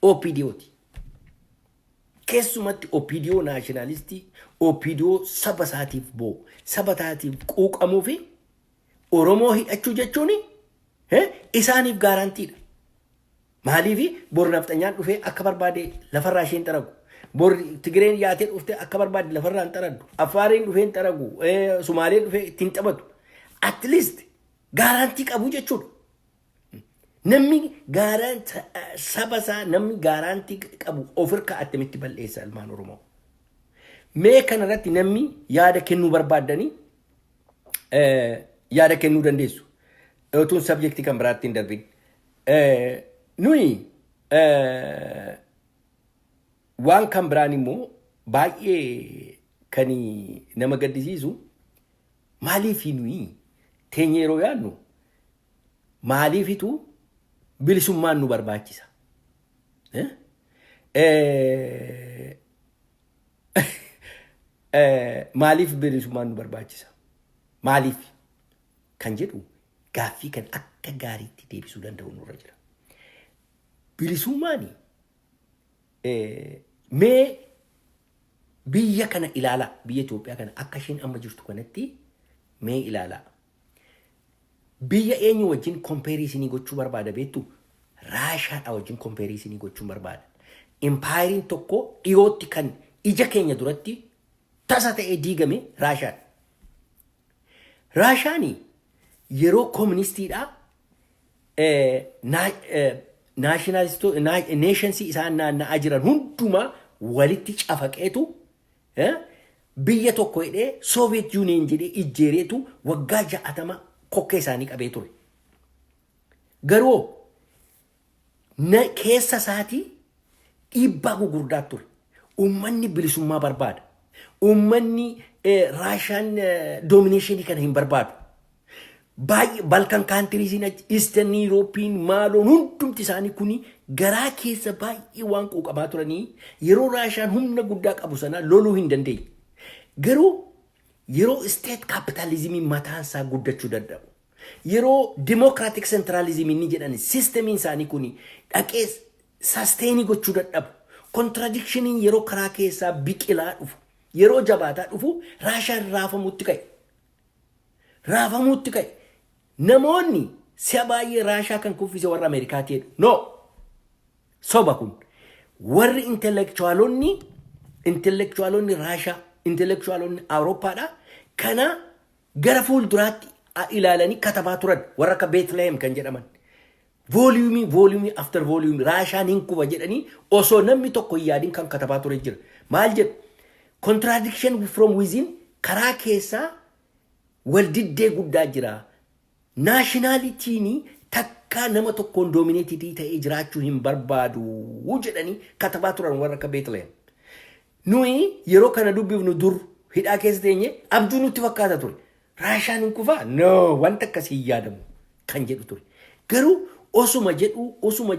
OPDOti keessumatti OPDO nationalistii OPDO saba isaatiif boo saba isaatiif quuqamuu fi Oromoo hidhachuu jechuun isaaniif gaarantiidha maaliif bor nafxanyaan dhufee akka barbaade lafarraa isheen xaragu bor Tigireen yaatee dhuftee akka barbaade lafarraa hin xaraddu Affaariin dhufee hin xaragu Sumaaleen dhufee ittiin taphatu at least gaarantii qabu jechuudha namni saba isaa namni gaarantii qabu ofirkaa attamitti balleessa ilmaan Oromoo mee kanarratti namni yaada kennuu barbaadanii yaada kennuu dandeessu otun subjectii kan biraatti hin darbin nuyi waan kan biraan immoo baay'ee kan nama gaddisiisu maaliif nuyi teenye yeroo yaadnu maaliifitu bilisummaan nu barbaachisa maaliif bilisummaan nu barbaachisa maaliif kan jedhu gaaffii kan akka gaariitti deebisuu danda'u nurra jira bilisummaani mee biyya kana ilaalaa biyya Itoophiyaa kana akka isheen amma jirtu kanatti mee ilaalaa biyya eenyu wajjin kompeeriisinii gochuu barbaada beektu Raashaadha wajjin kompeeriisinii gochuun barbaada impaayiriin tokko dhiyootti kan ija keenya duratti tasa ta'ee diigame Raashaadha Raashaanii yeroo komunistiidha nationalist isaan naanna'aa jiran hundumaa walitti cafaqeetu biyya tokko hidhee Soviet Union jedhee ijjeereetu waggaa 60 kokkee isaanii qabee ture garuu keessa isaatii dhiibbaa gugurdaa ture ummanni bilisummaa barbaada ummanni Raashaan domination kana hin barbaadu Balkan countries in Eastern European maaloon hundumti isaanii kuni garaa keessa baay'ee waan quuqamaa turanii yeroo Raashaan humna guddaa qabu sana loluu hin dandeenye garuu yeroo state capitalism mataan isaa guddachuu danda'u yeroo democratic centralism inni jedhan systemiin isaanii kuni dhaqee sustain gochuu dadhabu contradiction yeroo karaa keessaa biqilaa dhufu yeroo jabaataa dhufu Raashaan raafamuutti ka'e namoonni si'a baay'ee Raashaa kan kuffise warra Ameerikaati jedhu no soba kun warri intellectualonni Raashaa intellectualonni Awurooppaadha kana gara fuulduraatti ilaalanii katabaa turan warra akka Bethlehem kan jedhaman volume after volume Raashaan hin kufa jedhanii osoo namni tokko hin yaadin kan katabaa ture jira maal jedhu contradiction from within karaa keessaa waldiddee guddaa jira nationalityni takka nama tokkoon dominated ta'ee jiraachuu hin barbaadu jedhanii katabaa turan warra akka Bethlehem nuyi yeroo kana dubbifnu dur hidhaa keessa teenye abjuu nutti fakkaata ture Raashaan hin kufa no wanta akkasii hin yaadamu kan jedhu ture garuu osuma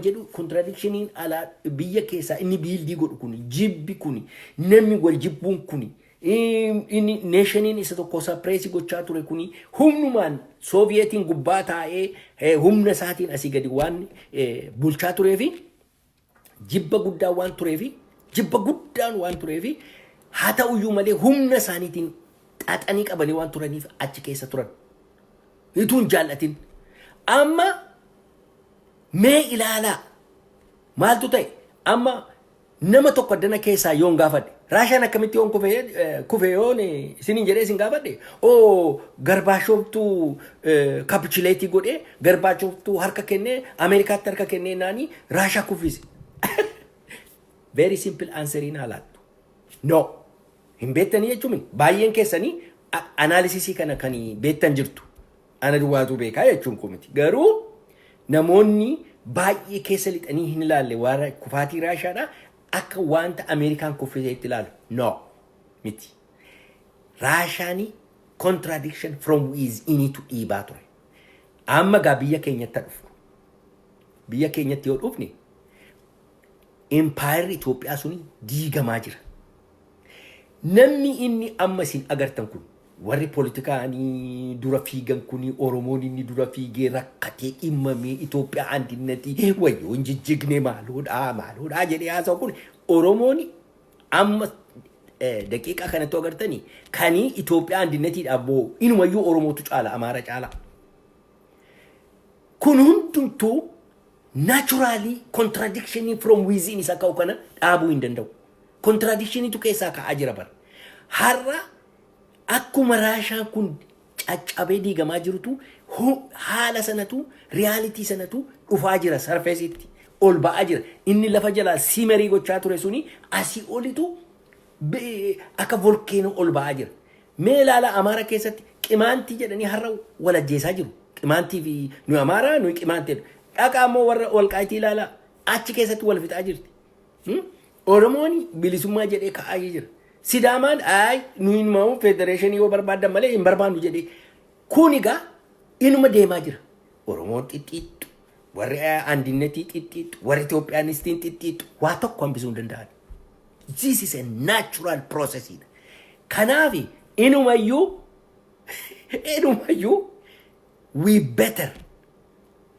jedhu contradictioniin alaa biyya keessaa inni biildii godhu kun jibbi kun namni wal jibbuun kun inni nationiin isa tokko suppress gochaa ture kun humnumaan Sovietiin gubbaa taa'ee humna isaatiin asii gadi waan bulchaa tureefi jibba guddaan waan tureefi haa ta'uyyuu malee humna isaaniitiin xaxanii qabanii waan turaniif achi keessa turan ituun jaallatin amma mee ilaalaa maaltu ta'e amma nama tokko addana keessaa yoon gaafadhe raashaan akkamitti yoon kufe yoon isiniin jedhee isin gaafadhe garbaashoftuu kapituleetii godhee garbaashoftuu harka kennee Ameerikaatti harka kennee naanii raashaa kuffise. Very simple answeriin haalaattu. No. Hin beektanii jechuun baay'een keessanii analysis kana kan beektan jirtu. Ana duwwaatu beekaa jechuun kumiti. Garuu namoonni baay'ee keessa lixanii hin ilaalle waan kufaatii raashaadha. Akka wanta Ameerikaan kuffisee itti ilaalu. No. Miti. Raashaanii contradiction from within to dhiibaa ture. Amma gaa biyya keenyatti dhufu. Biyya keenyatti yoo dhufne empire Itoophiyaa suni diigamaa jira. Namni inni amma isin agartan kun warri politikaanii dura fiigan kuni Oromoon inni dura fiigee rakkatee dhimmamee Itoophiyaa andinnati wayyoo jijjigne maaloodhaa jedhee haasa'u kun Oromoon amma daqiiqaa kanatti agartanii kanii Itoophiyaa andinnatiidhaaf boo inumayyuu Oromootu caala Amaara caala. Kun hundumtuu naturally contradiction from within isa ka'u kana dhaabuu hin danda'u. Contradiction tu keessaa ka'aa jira bara. Har'a akkuma raashaan kun caccabee diigamaa jirutu haala sanatu reality sanatu dhufaa jira sarfeesitti ol ba'aa jira. Inni lafa jalaa simerii gochaa ture suni asii olitu akka volkeeno ol ba'aa jira. Mee ilaala Amaara keessatti qimaantii jedhanii har'a wal ajjeesaa jiru. Qimaantii fi nu Amaara nu qimaantii. Dhaqaa immoo warra Walqaayitii ilaala achi keessatti wal fixaa jirti. Oromoon bilisummaa jedhee ka'aa jira. Sidaamaan nu immoo federeeshinii yoo barbaadan malee hin barbaannu jedhee. Kun egaa inuma deemaa jira. Oromoon xixxiixxu, warri andiinnetii xixxiixxu, warri Itoophiyaanistiin xixxiixxu waa tokko hambisuu hin danda'an. This is a natural process. Kanaaf inumayyuu we better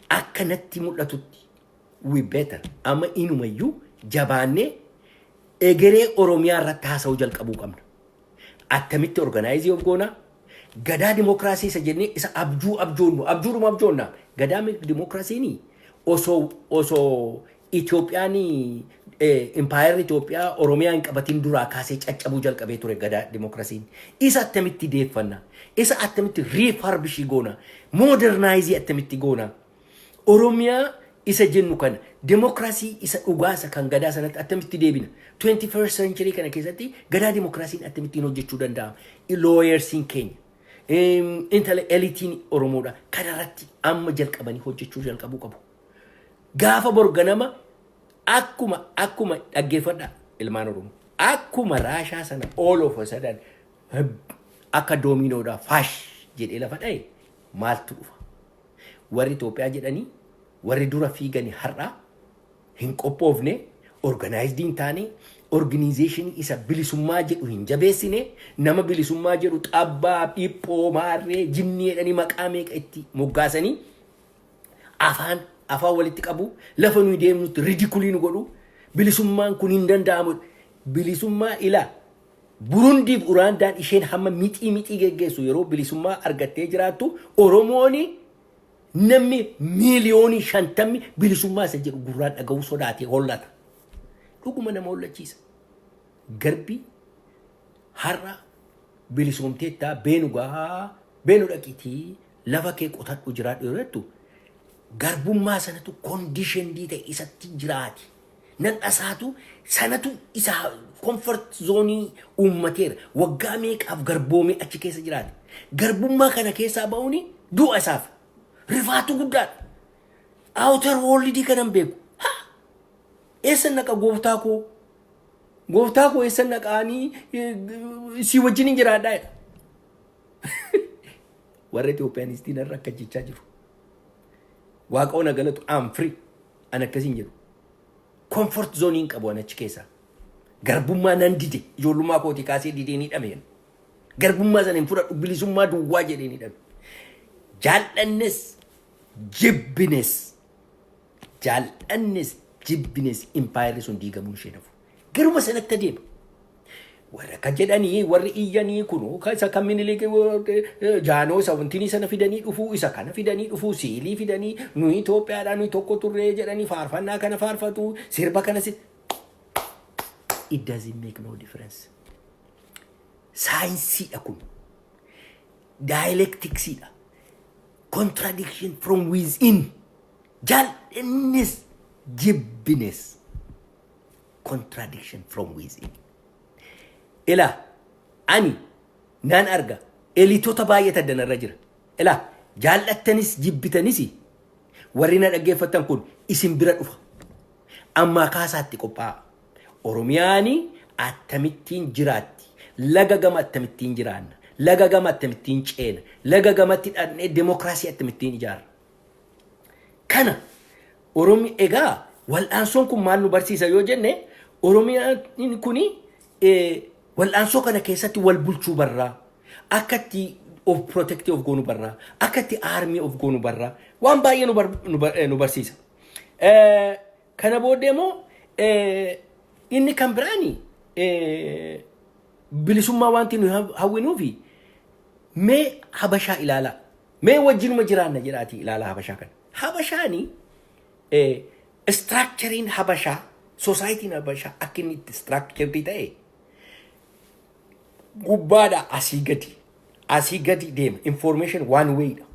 akkanatti mul'atutti we better amma inumayyuu jabaannee egeree Oromiyaa irratti haasa'uu jalqabuu qabna. Attamitti organize of goona gadaa dimokiraasii isa jennee isa abjuudhuma gadaa dimokiraasiin osoo Itoophiyaan empire Itoophiyaa Oromiyaa hin qabatin duraa kaasee caccabuu jalqabee ture gadaa dimokiraasiin. Isa attamitti deeffanna. Isa attamitti refurbish goona. Modernize attamitti goona. Oromiyaa isa jennu kana demokrasii isa dhugaasa kan gadaa sanatti attamitti deebina 21st century kana keessatti gadaa demokrasiin attamittiin hojjechuu danda'ama lawyersiin keenya elitiin Oromoodha kanarratti amma jalqabanii hojjechuu jalqabuu qabu gaafa borganama akkuma dhaggeeffadha ilmaan Oromoo akkuma raashaa sana all of a sudden akka doominoodha fash jedhee lafa dhaye maaltu dhufa warri Itoophiyaa jedhanii warri dura fiigani har'a hin qophoofne organized hin taane organization isa bilisummaa jedhu hin jabeessine nama bilisummaa jedhu xabbaa dhiphoo maarree jinnii jedhanii maqaa meeqa itti moggaasanii afaan walitti qabu lafa nuyi deemnutti ridiculii nu godhu bilisummaan kun hin danda'amu bilisummaa ilaa Burundiif Uraandaan isheen hamma mixii geggeessu yeroo bilisummaa argattee jiraattu Oromooni namni miiliyoonii 50 bilisummaa isa jedhu gurraan dhaga'uu sodaatee hollata. Dhuguma nama hollachiisa. Garbi har'a bilisumteettaa beenu dhaqiitii lafa kee qotadhu jiraadhu yeroo garbummaa sanatu conditioned ta'e isatti jiraati. Nan dhasaatu sanatu isa comfort zone uummateera. Waggaa meeqaaf garboomee achi keessa jiraate. Garbummaa kana keessaa ba'uuni du'a isaaf. Rifaatu guddaadha. Outer world kanan beeku. Eessan naqa gooftaa koo eessan naqaanii si wajjin hin jiraadhaa. Warra Itoophiyaanistiin irra akka jechaa jiru. Waaqoon galatu I'm free. An akkasiin jedhu. Comfort zone hin qabu achi keessa. Garbummaa nan dide ijoollummaa kootii kaasee didee ni dhameen. Garbummaa sana hin fudhadhu bilisummaa duwwaa jedhee ni dhame. Jaal'annes jibbines empire sun diigamuun ishee nafu. Garuma sanatti adeema. Warra akka jedhanii warri iyyanii kunu isa kan Minilik Jaanoo sawantinii sana fidanii dhufuu isa kana fidanii dhufuu siilii fidanii nuyi Itoophiyaadhaan nuyi tokko turree jedhanii faarfannaa kana faarfatu sirba kana it doesn't make no difference. Science akun. Dialectics contradiction from within. Jal'innis jibbiness. Contradiction from within. Ila ani nan arga elitota baay'ata danarra jira. Ila jaallattanis jibbitanis warrina dhaggeeffatan kun isin bira dhufa. Amma kaasaatti qophaa'a. Oromiyaani attamittiin jiraatti. Laga gama attamittiin jiraanna. Laga gama attamittiin ceena. Laga gamatti dhadhee demokraasii attamittiin ijaarra. Kana Oromi egaa wal'aansoon kun maal nu barsiisa yoo jenne Oromiyaan kuni wal'aansoo kana keessatti wal bulchuu barraa. Akkatti of protective of goonu barraa. Akkatti army of goonu barraa. Waan baay'ee nu barsiisa. Kana booddee moo inni kan biraani bilisummaa wanti nu hawwinuufi mee habashaa ilaala. Mee wajjinuma jiraanna jedhaati ilaala habashaa kana. Habashaani structuring habashaa society habashaa akka inni itti structured ta'e gubbaadha asii gadi deema information one way dha.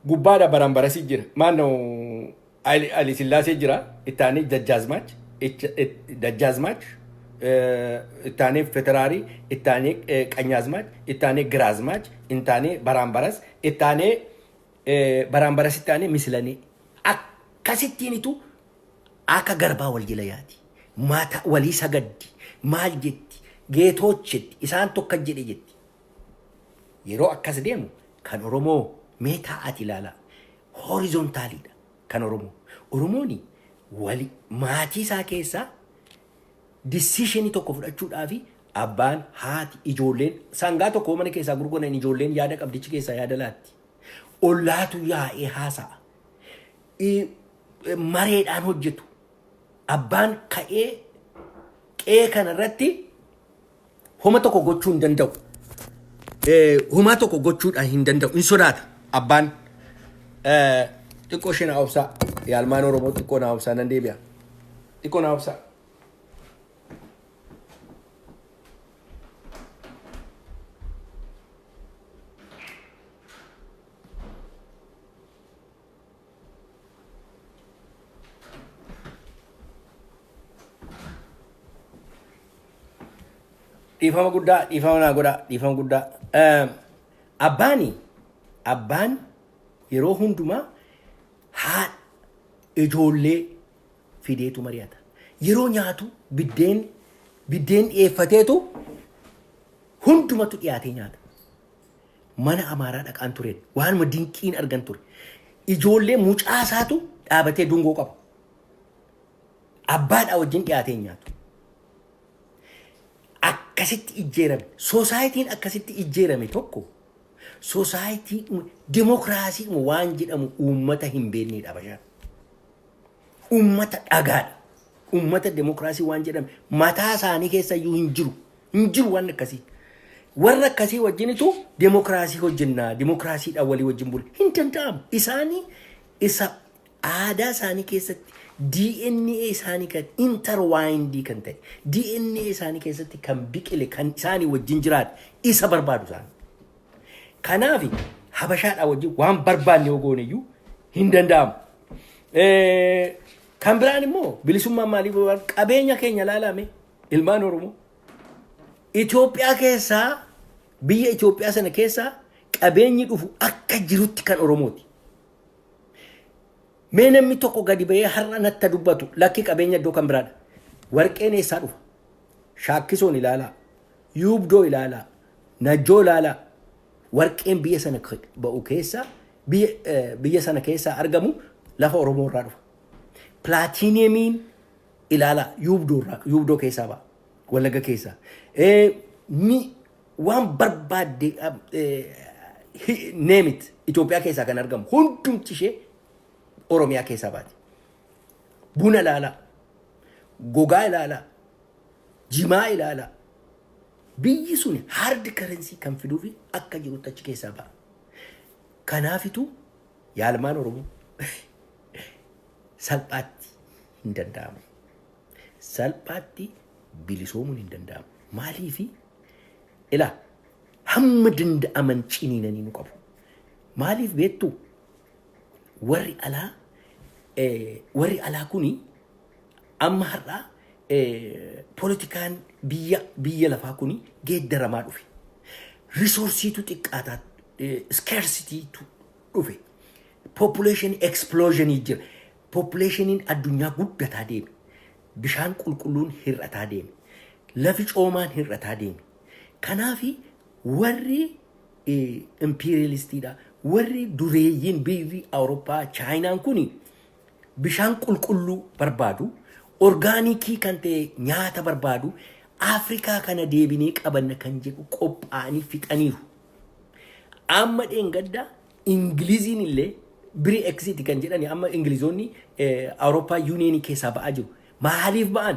Gubbaadha barambarasi jira maannoo Ali Sillaasee jira ittaanii Dajjaazmaach ittaanii Feteraari ittaanii Qanyaazmaach ittaanii Giraazmaach ittaanii Barambaras ittaanii Barambaras ittaanii Misilanii akkasittiinitu akka garbaa wal jila yaati. Maata walii sagaddi maal jetti geetoochetti isaan tokko jedhe jetti. Yeroo akkas deemu kan Oromoo mee taa'ati ilaala horizontaalidha. Kan Oromooni wali maatii isaa keessaa decision tokko fudhachuudhaafi abbaan haati ijoolleen sangaa tokko mana keessaa gurguran ijoolleen yaada qabdichi keessaa yaada laatti. Ollaatu yaa'ee haasa'a. Mareedhaan hojjetu. Abbaan ka'ee qe'ee kanarratti homa tokko gochuu hin danda'u. Homaa tokko gochuudhaan hin danda'u. Hin sodaata abbaan. Xiqqoo isheen haa'obsaa yaalmaan Oromoo xiqqoo na haa'obsaa nan deebi'a. Xiqqoo na haa'obsaa. Dhiifama guddaa. Abbaan yeroo hundumaa haadha ijoollee fideetu mari'ata. Yeroo nyaatu biddeen dhiyeeffateetu hundumatu dhiyaatee nyaata. Mana Amaaraa dhaqaan tureen waanuma dinqiin argan ture. Ijoollee mucaasaatu dhaabatee dungoo qaba. Abbaadhaa wajjin dhiyaatee nyaatu. Akkasitti ijjeerame. Soosaayitiin akkasitti ijjeerame tokko society demokraasii waan jedhamu uummata hin beeknedha Habashaan. Uummata dhagaadha. Uummata demokraasii waan jedhamu mataa isaanii keessa iyyuu hin jiru waan akkasii. Warra akkasii wajjinitu demokraasii hojjennaa demokraasiidhaan walii wajjin bulu hin danda'amu. Isaanii isa aadaa isaanii keessatti DNA isaanii kan intertwined kan ta'e DNA isaanii keessatti kan biqile kan isaanii wajjin jiraatu isa barbaadu isaanii. Kanaaf Habashaadhaa wajjin waan barbaanne yoo goone iyyuu hin danda'amu. Kan biraan immoo bilisummaan maaliif qabeenya keenya laalame ilmaan Oromoo Itoophiyaa keessaa biyya Itoophiyaa sana keessaa qabeenyi dhufu akka jirutti kan Oromooti. Mee namni tokko gadi ba'ee har'a natti dubbatu lakki qabeenya iddoo kan biraadha. Warqeen eessaa dhufa? Shaakkisoon ilaalaa, Yuubdoo ilaalaa, Najjoo ilaalaa. Warqeen biyya sana ba'u keessaa biyya sana keessaa argamu lafa Oromoo irraa dhufa. Plaatiiniyemiin ilaalaa Yuubdoo keessaa ba'a. Wallagga keessaa. Waan barbaadde neemit Itoophiyaa keessaa kan argamu hundumti ishee Oromiyaa keessaa baati. Buna ilaalaa, gogaa ilaalaa, jimaa ilaalaa. Biyyi sun hard currency kan fiduufi akka jirutti achi keessaa ba'a. Kanaafitu yaalmaan Oromoo salphaatti hin danda'amu. Salphaatti bilisoomuun hin danda'amu. Maaliifi ilaa hamma danda'aman ciniinanii nu qabu. Maaliif beektu warri alaa kuni amma har'aa politikaan biyya lafaa kuni geeddaramaa dhufe. Resoursiitu xiqqaataa scarcitytu dhufe. Population explosion jira. Populationiin addunyaa guddataa deeme. Bishaan qulqulluun hir'ataa deeme. Lafi coomaan hir'ataa deeme. Kanaafi warri imperialistiidha. Warri dureeyyiin biyyi Awurooppaa Chaayinaan kuni bishaan qulqulluu barbaadu, orgaanikii kan ta'e nyaata barbaadu, Afrikaa kana deebinee qabanna kan jedhu qophaa'anii fixaniiru. Amma dheengadda Ingiliziin illee biri exit kan jedhani amma Ingilizoonni Awurooppaa Yuuniyeenii keessaa ba'aa jiru. Maaliif ba'an?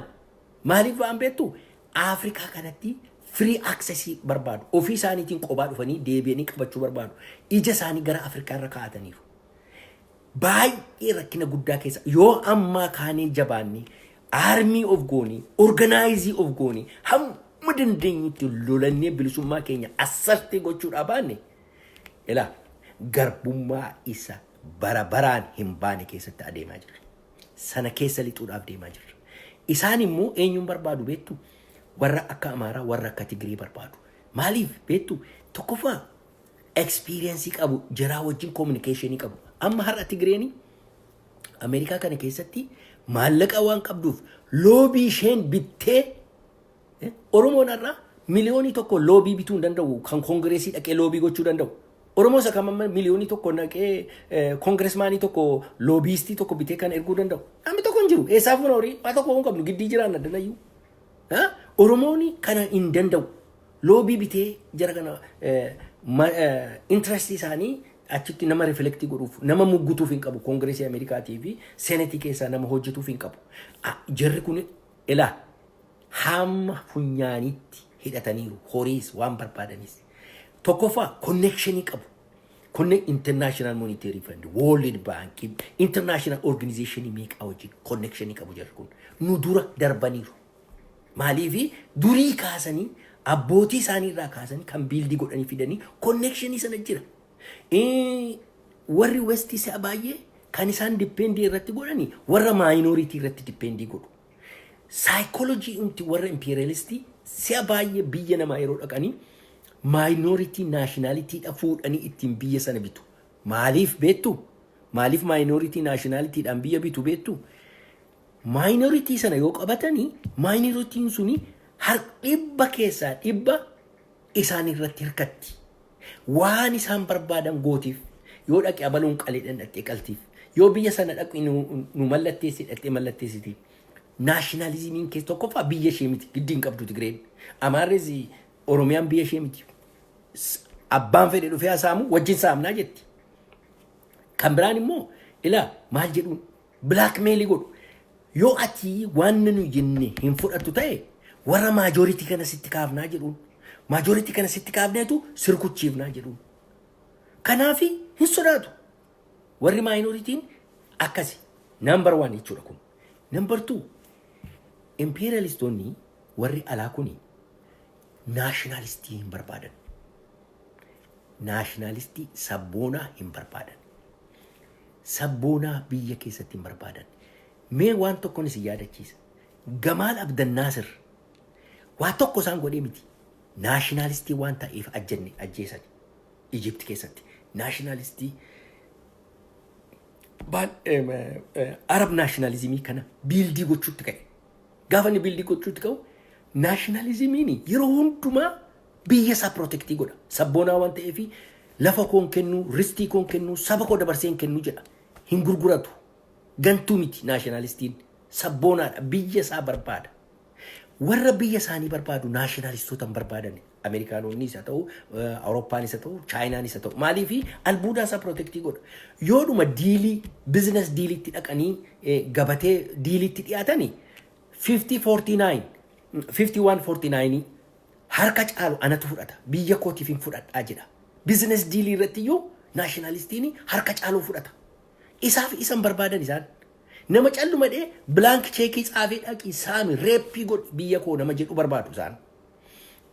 Maaliif ba'an beektu? Afrikaa kanatti free access barbaadu. Ofii isaaniitiin qophaa dhufanii deebi'anii qabachuu barbaadu. Ija isaanii gara Afrikaa irra kaa'ataniiru. Baay'ee rakkina guddaa keessa yoo ammaa kaanee jabaanni army of goonii, organize of goonii, hamma dandeenyutti lolannee bilisummaa keenya assartee gochuudhaa baanne ilaa garbummaa isa baraan hin baane keessatti adeemaa jirra. Sana keessa lixuudhaaf deemaa jirra. Isaan immoo eenyuun barbaadu beektu? Warra akka Amaaraa, warra akka Tigrii barbaadu. Maaliif beektu? Tokkoffaa experience qabu, jaraa wajjin communication qabu. Amma har'a Tigreeni Ameerikaa kana keessatti maallaqa waan qabduuf loobii isheen bittee Oromoon irraa miliyoonii tokko loobii bituu hin danda'u, kan kongireesii dhaqee loobii gochuu danda'u. Oromoo isa kam miliyoonii tokko dhaqee kongireesmaanii tokko loobiistii tokko bitee kan erguu danda'u. Namni tokko hin jiru. Eessaaf mana horii? Waa tokko hin qabnu giddii jiraan addanayyuu. Oromooni kana hin danda'u. Loobii bitee jara kana interest isaanii achitti nama reflektii godhuuf, nama muggutuuf hin qabu. Kongireesii Ameerikaatii fi Seenetii keessaa nama hojjetuuf hin qabu. Jarri kun ilaa hamma funyaaniitti hidhataniiru. Horiis waan barbaadanis. Tokkoffaa connectionii qabu. International Monetary Fund, World Bank, International Organization meeqa wajjin connectionii qabu jarri kun. Nu dura darbaniiru. Maaliifi durii kaasanii abbootii isaanii irraa kaasanii kan biildii godhanii fidanii connectionii sana jira. Warri Westii si'a baay'ee kan isaan dippeendii irratti godhanii warra minority irratti dippeendii godhu. Psychology warra imperialistii si'a baay'ee biyya namaa yeroo dhaqanii minority nationality dha fuudhanii ittiin biyya sana bitu. Maaliif beektu? Maaliif minority nationality dhaan biyya bitu beektu? Minority sana yoo qabatanii minoritiin suni dhibba keessaa dhibba isaan irratti hirkatti. Waan isaan barbaadan gootiif yoo dhaqee abaluun qaleedhaan dhaqee qaltiif yoo biyya sana dhaqee nu mallatteessi dhaqee mallatteessiti. Nationalismiin keessa tokkoffaa biyya ishee miti giddiin qabdu Tigreen. Amaarres Oromiyaan biyya ishee miti. Abbaan fedhe dhufee hasaamu wajjin saamnaa jetti. Kan biraan immoo ilaa maal jedhuun blackmail godhu. Yoo ati waan nu jenne hin fudhattu ta'e warra majority kana sitti kaafnaa jedhuun. Majority kana sitti kaafneetu sirkuchiifnaa jedhuun. Kanaafi hin sodaatu. Warri minoritiin akkasi. Number 1 jechuudha kun. Number 2 imperialistoonni warri alaa kuni nationalistii hin barbaadan. Nationalistii sabboonaa hin barbaadan. Sabboonaa biyya keessatti hin barbaadan. Mee waan tokkoon isin yaadachiisa. Gamaal Abdan Naasir waa tokko isaan godhee miti. Nationalistii waan ta'eef ajjeesan Egypt keessatti. Nationalistii Arab nationalismii kana biildii gochuutti ka'e. Gaafa inni biildii gochuutti ka'u nationalismiin yeroo hundumaa biyya isaa protectii godha. Sabboonaa waan ta'eef lafa koon kennu, ristii koon kennu, saba koo dabarseen kennu jedha. Hin gurguratu. Gantuu miti nationalistiin. Sabboonaadha. Biyya isaa barbaada. Warra biyya isaanii barbaadu nationalistoota hin barbaadan. Ameerikaanonnis haa ta'u, Awurooppaanis haa ta'u, Chaayinaanis haa ta'u. Maaliifi albuudaa isaa protectii godha. Yoodhuma diilii, business diiliitti dhaqanii gabatee diiliitti dhiyaatanii 51-49 harka caalu anatu fudhata. Biyya kootiif hin fudhadhaa jedha. Business diilii irratti iyyuu nationalistiin harka caaluu fudhata. Isaaf isan barbaadan isaan. Nama calluma dhee blank cheekii tsaafee dhaqii saami reeppii godhi biyya koo nama jedhu barbaadu isaan.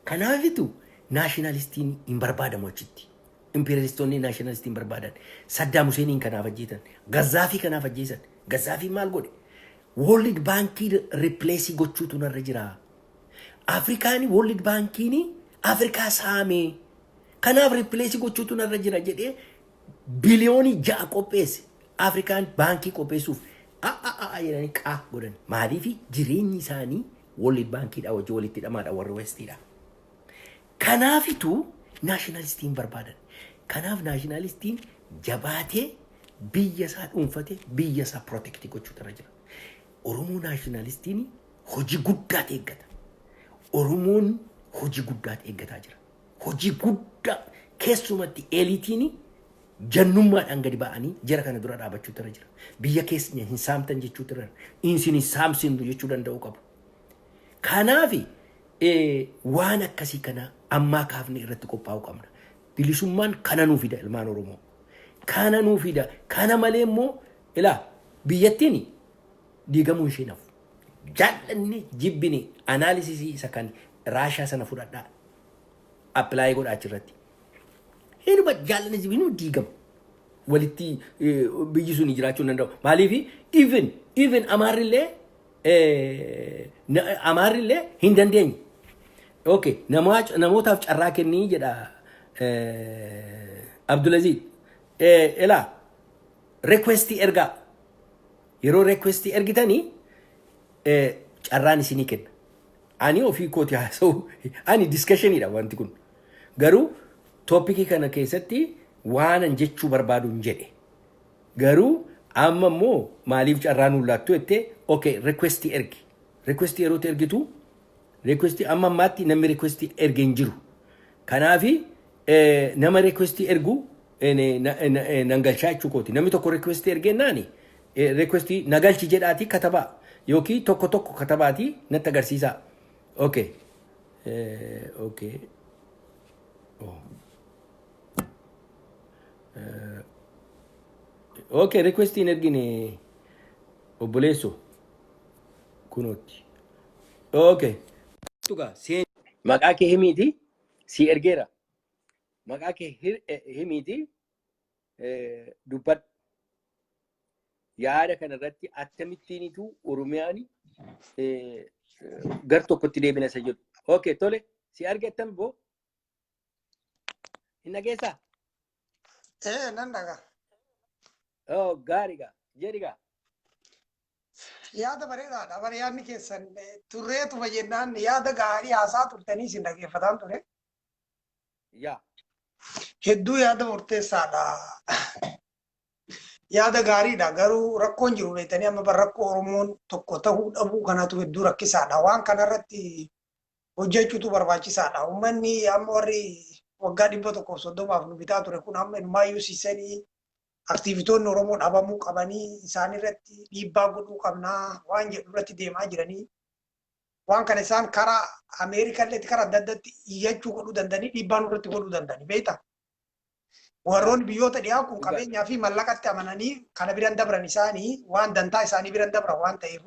Kanaafitu naashinaalistiin hin barbaadamu achitti. Imperialistoonni naashinaalistiin barbaadan. Saddaam Huseeniin kanaaf ajjeesan. Gazzaafii kanaaf ajjeesan. Gazzaafii maal godhe? World Baankii replaceii gochuutu narra jira. Afrikaan World Baankiin Afrikaa saamee. Kanaaf replaceii gochuutu narra jira jedhee biliyoonii 6 qopheesse. Afrikaan baankii qopheessuuf jedhanii qaa godhan. Maaliif jireenyi isaanii World Baankiidha wajji walitti hidhamaadha warra Westiidha. Kanaafitu naashinaalistiin barbaadan. Kanaaf naashinaalistiin jabaatee biyya isaa dhuunfatee biyya isaa protecti gochuutu irra jira. Oromoo naashinaalistiin hojii guddaa eeggata. Oromoon hojii guddaa eeggataa jira. Hojii guddaa keessumatti eliitiin jannummaadhaan gadi ba'anii jara kana dura dhaabachuutu irra jira. Biyya keenya hin saamtan jechuutu irra insin hin saamsinu jechuu danda'u qabu. Kanaaf waan akkasii kana ammaa kaafne irratti qophaa'uu qabna. Bilisummaan kana nuu fida ilmaan Oromoo. Kana nuu fida. Kana malee immoo ilaa biyyattiin diigamuu ishee nafu. Jaallanni jibbini anaalisisii isa kan Raashaa sana fudhadhaa. Appilaayi godhaa achirratti. Hinuma jaallanni jibbini diigamu. Walitti biyyi sun jiraachuu danda'u. Maaliif even Amaarrillee hin dandeenye. Okay, namootaaf carraa kennii jedha Abdulaziz. Ilaa requestii ergaa. Yeroo requestii ergitanii carraan isinii kenna. Ani ofii kooti haasa'u. Ani discussionidha wanti kun. Garuu toopikii kana keessatti waanan jechuu barbaadu hin jedhe. Garuu amma immoo maaliif carraan ullaattu jettee okay requestii ergi. Requestii yeroo ergitu requestii amma ammaatti namni requestii erge hin jiru. Kanaafi nama requestii ergu nangalchaa jechuu kooti. Namni tokko requestii ergennaani requestii nagalchi jedhaati katabaa yookiin tokko katabaati natti agarsiisaa. Okay. Okay. Oh. Okay, requestiin ergine obboleesso kunooti. Okay. Tuga maqaa kee himiiti si ergeera. Maqaa kee himiiti dubbadhu. Yaada kanarratti akkamittiinitu Oromiyaan gar tokkotti deebina isa jedhu. Okay, tole si argattan boo hin dhageessaa?
Nan dhagaa.
Oh, gaariidha. Jedhigaa.
Yaada bareedaadha. Bara yaadni keessan turreetuma jennaan yaada gaarii haasaa turtanii isin dhaggeeffataan ture.
Yaa.
Hedduu yaada murteessaadha. Yaada gaariidha. Garuu rakkoon jiru beektanii amma bara rakkoo Oromoon tokko ta'uu dhabuu kanatu hedduu rakkisaadha. Waan kanarratti hojjechuutu barbaachisaadha. Uummanni amma warri waggaa 130 nu bitaa ture kun amma ilmaayyuu siisanii aktiivitoonni Oromoo dhabamuu qabanii isaan irratti dhiibbaa godhuu qabnaa waan jedhu irratti deemaa jiranii waan kana isaan karaa Ameerikallee karaa adda addaatti iyyachuu godhuu danda'anii dhiibbaa irratti godhuu danda'anii beektaa. Warroonni biyyoota dhiyaa kun qabeenyaa fi mallaqatti amananii kana biraan dabran isaanii waan dantaa isaanii biraan dabran waan ta'eef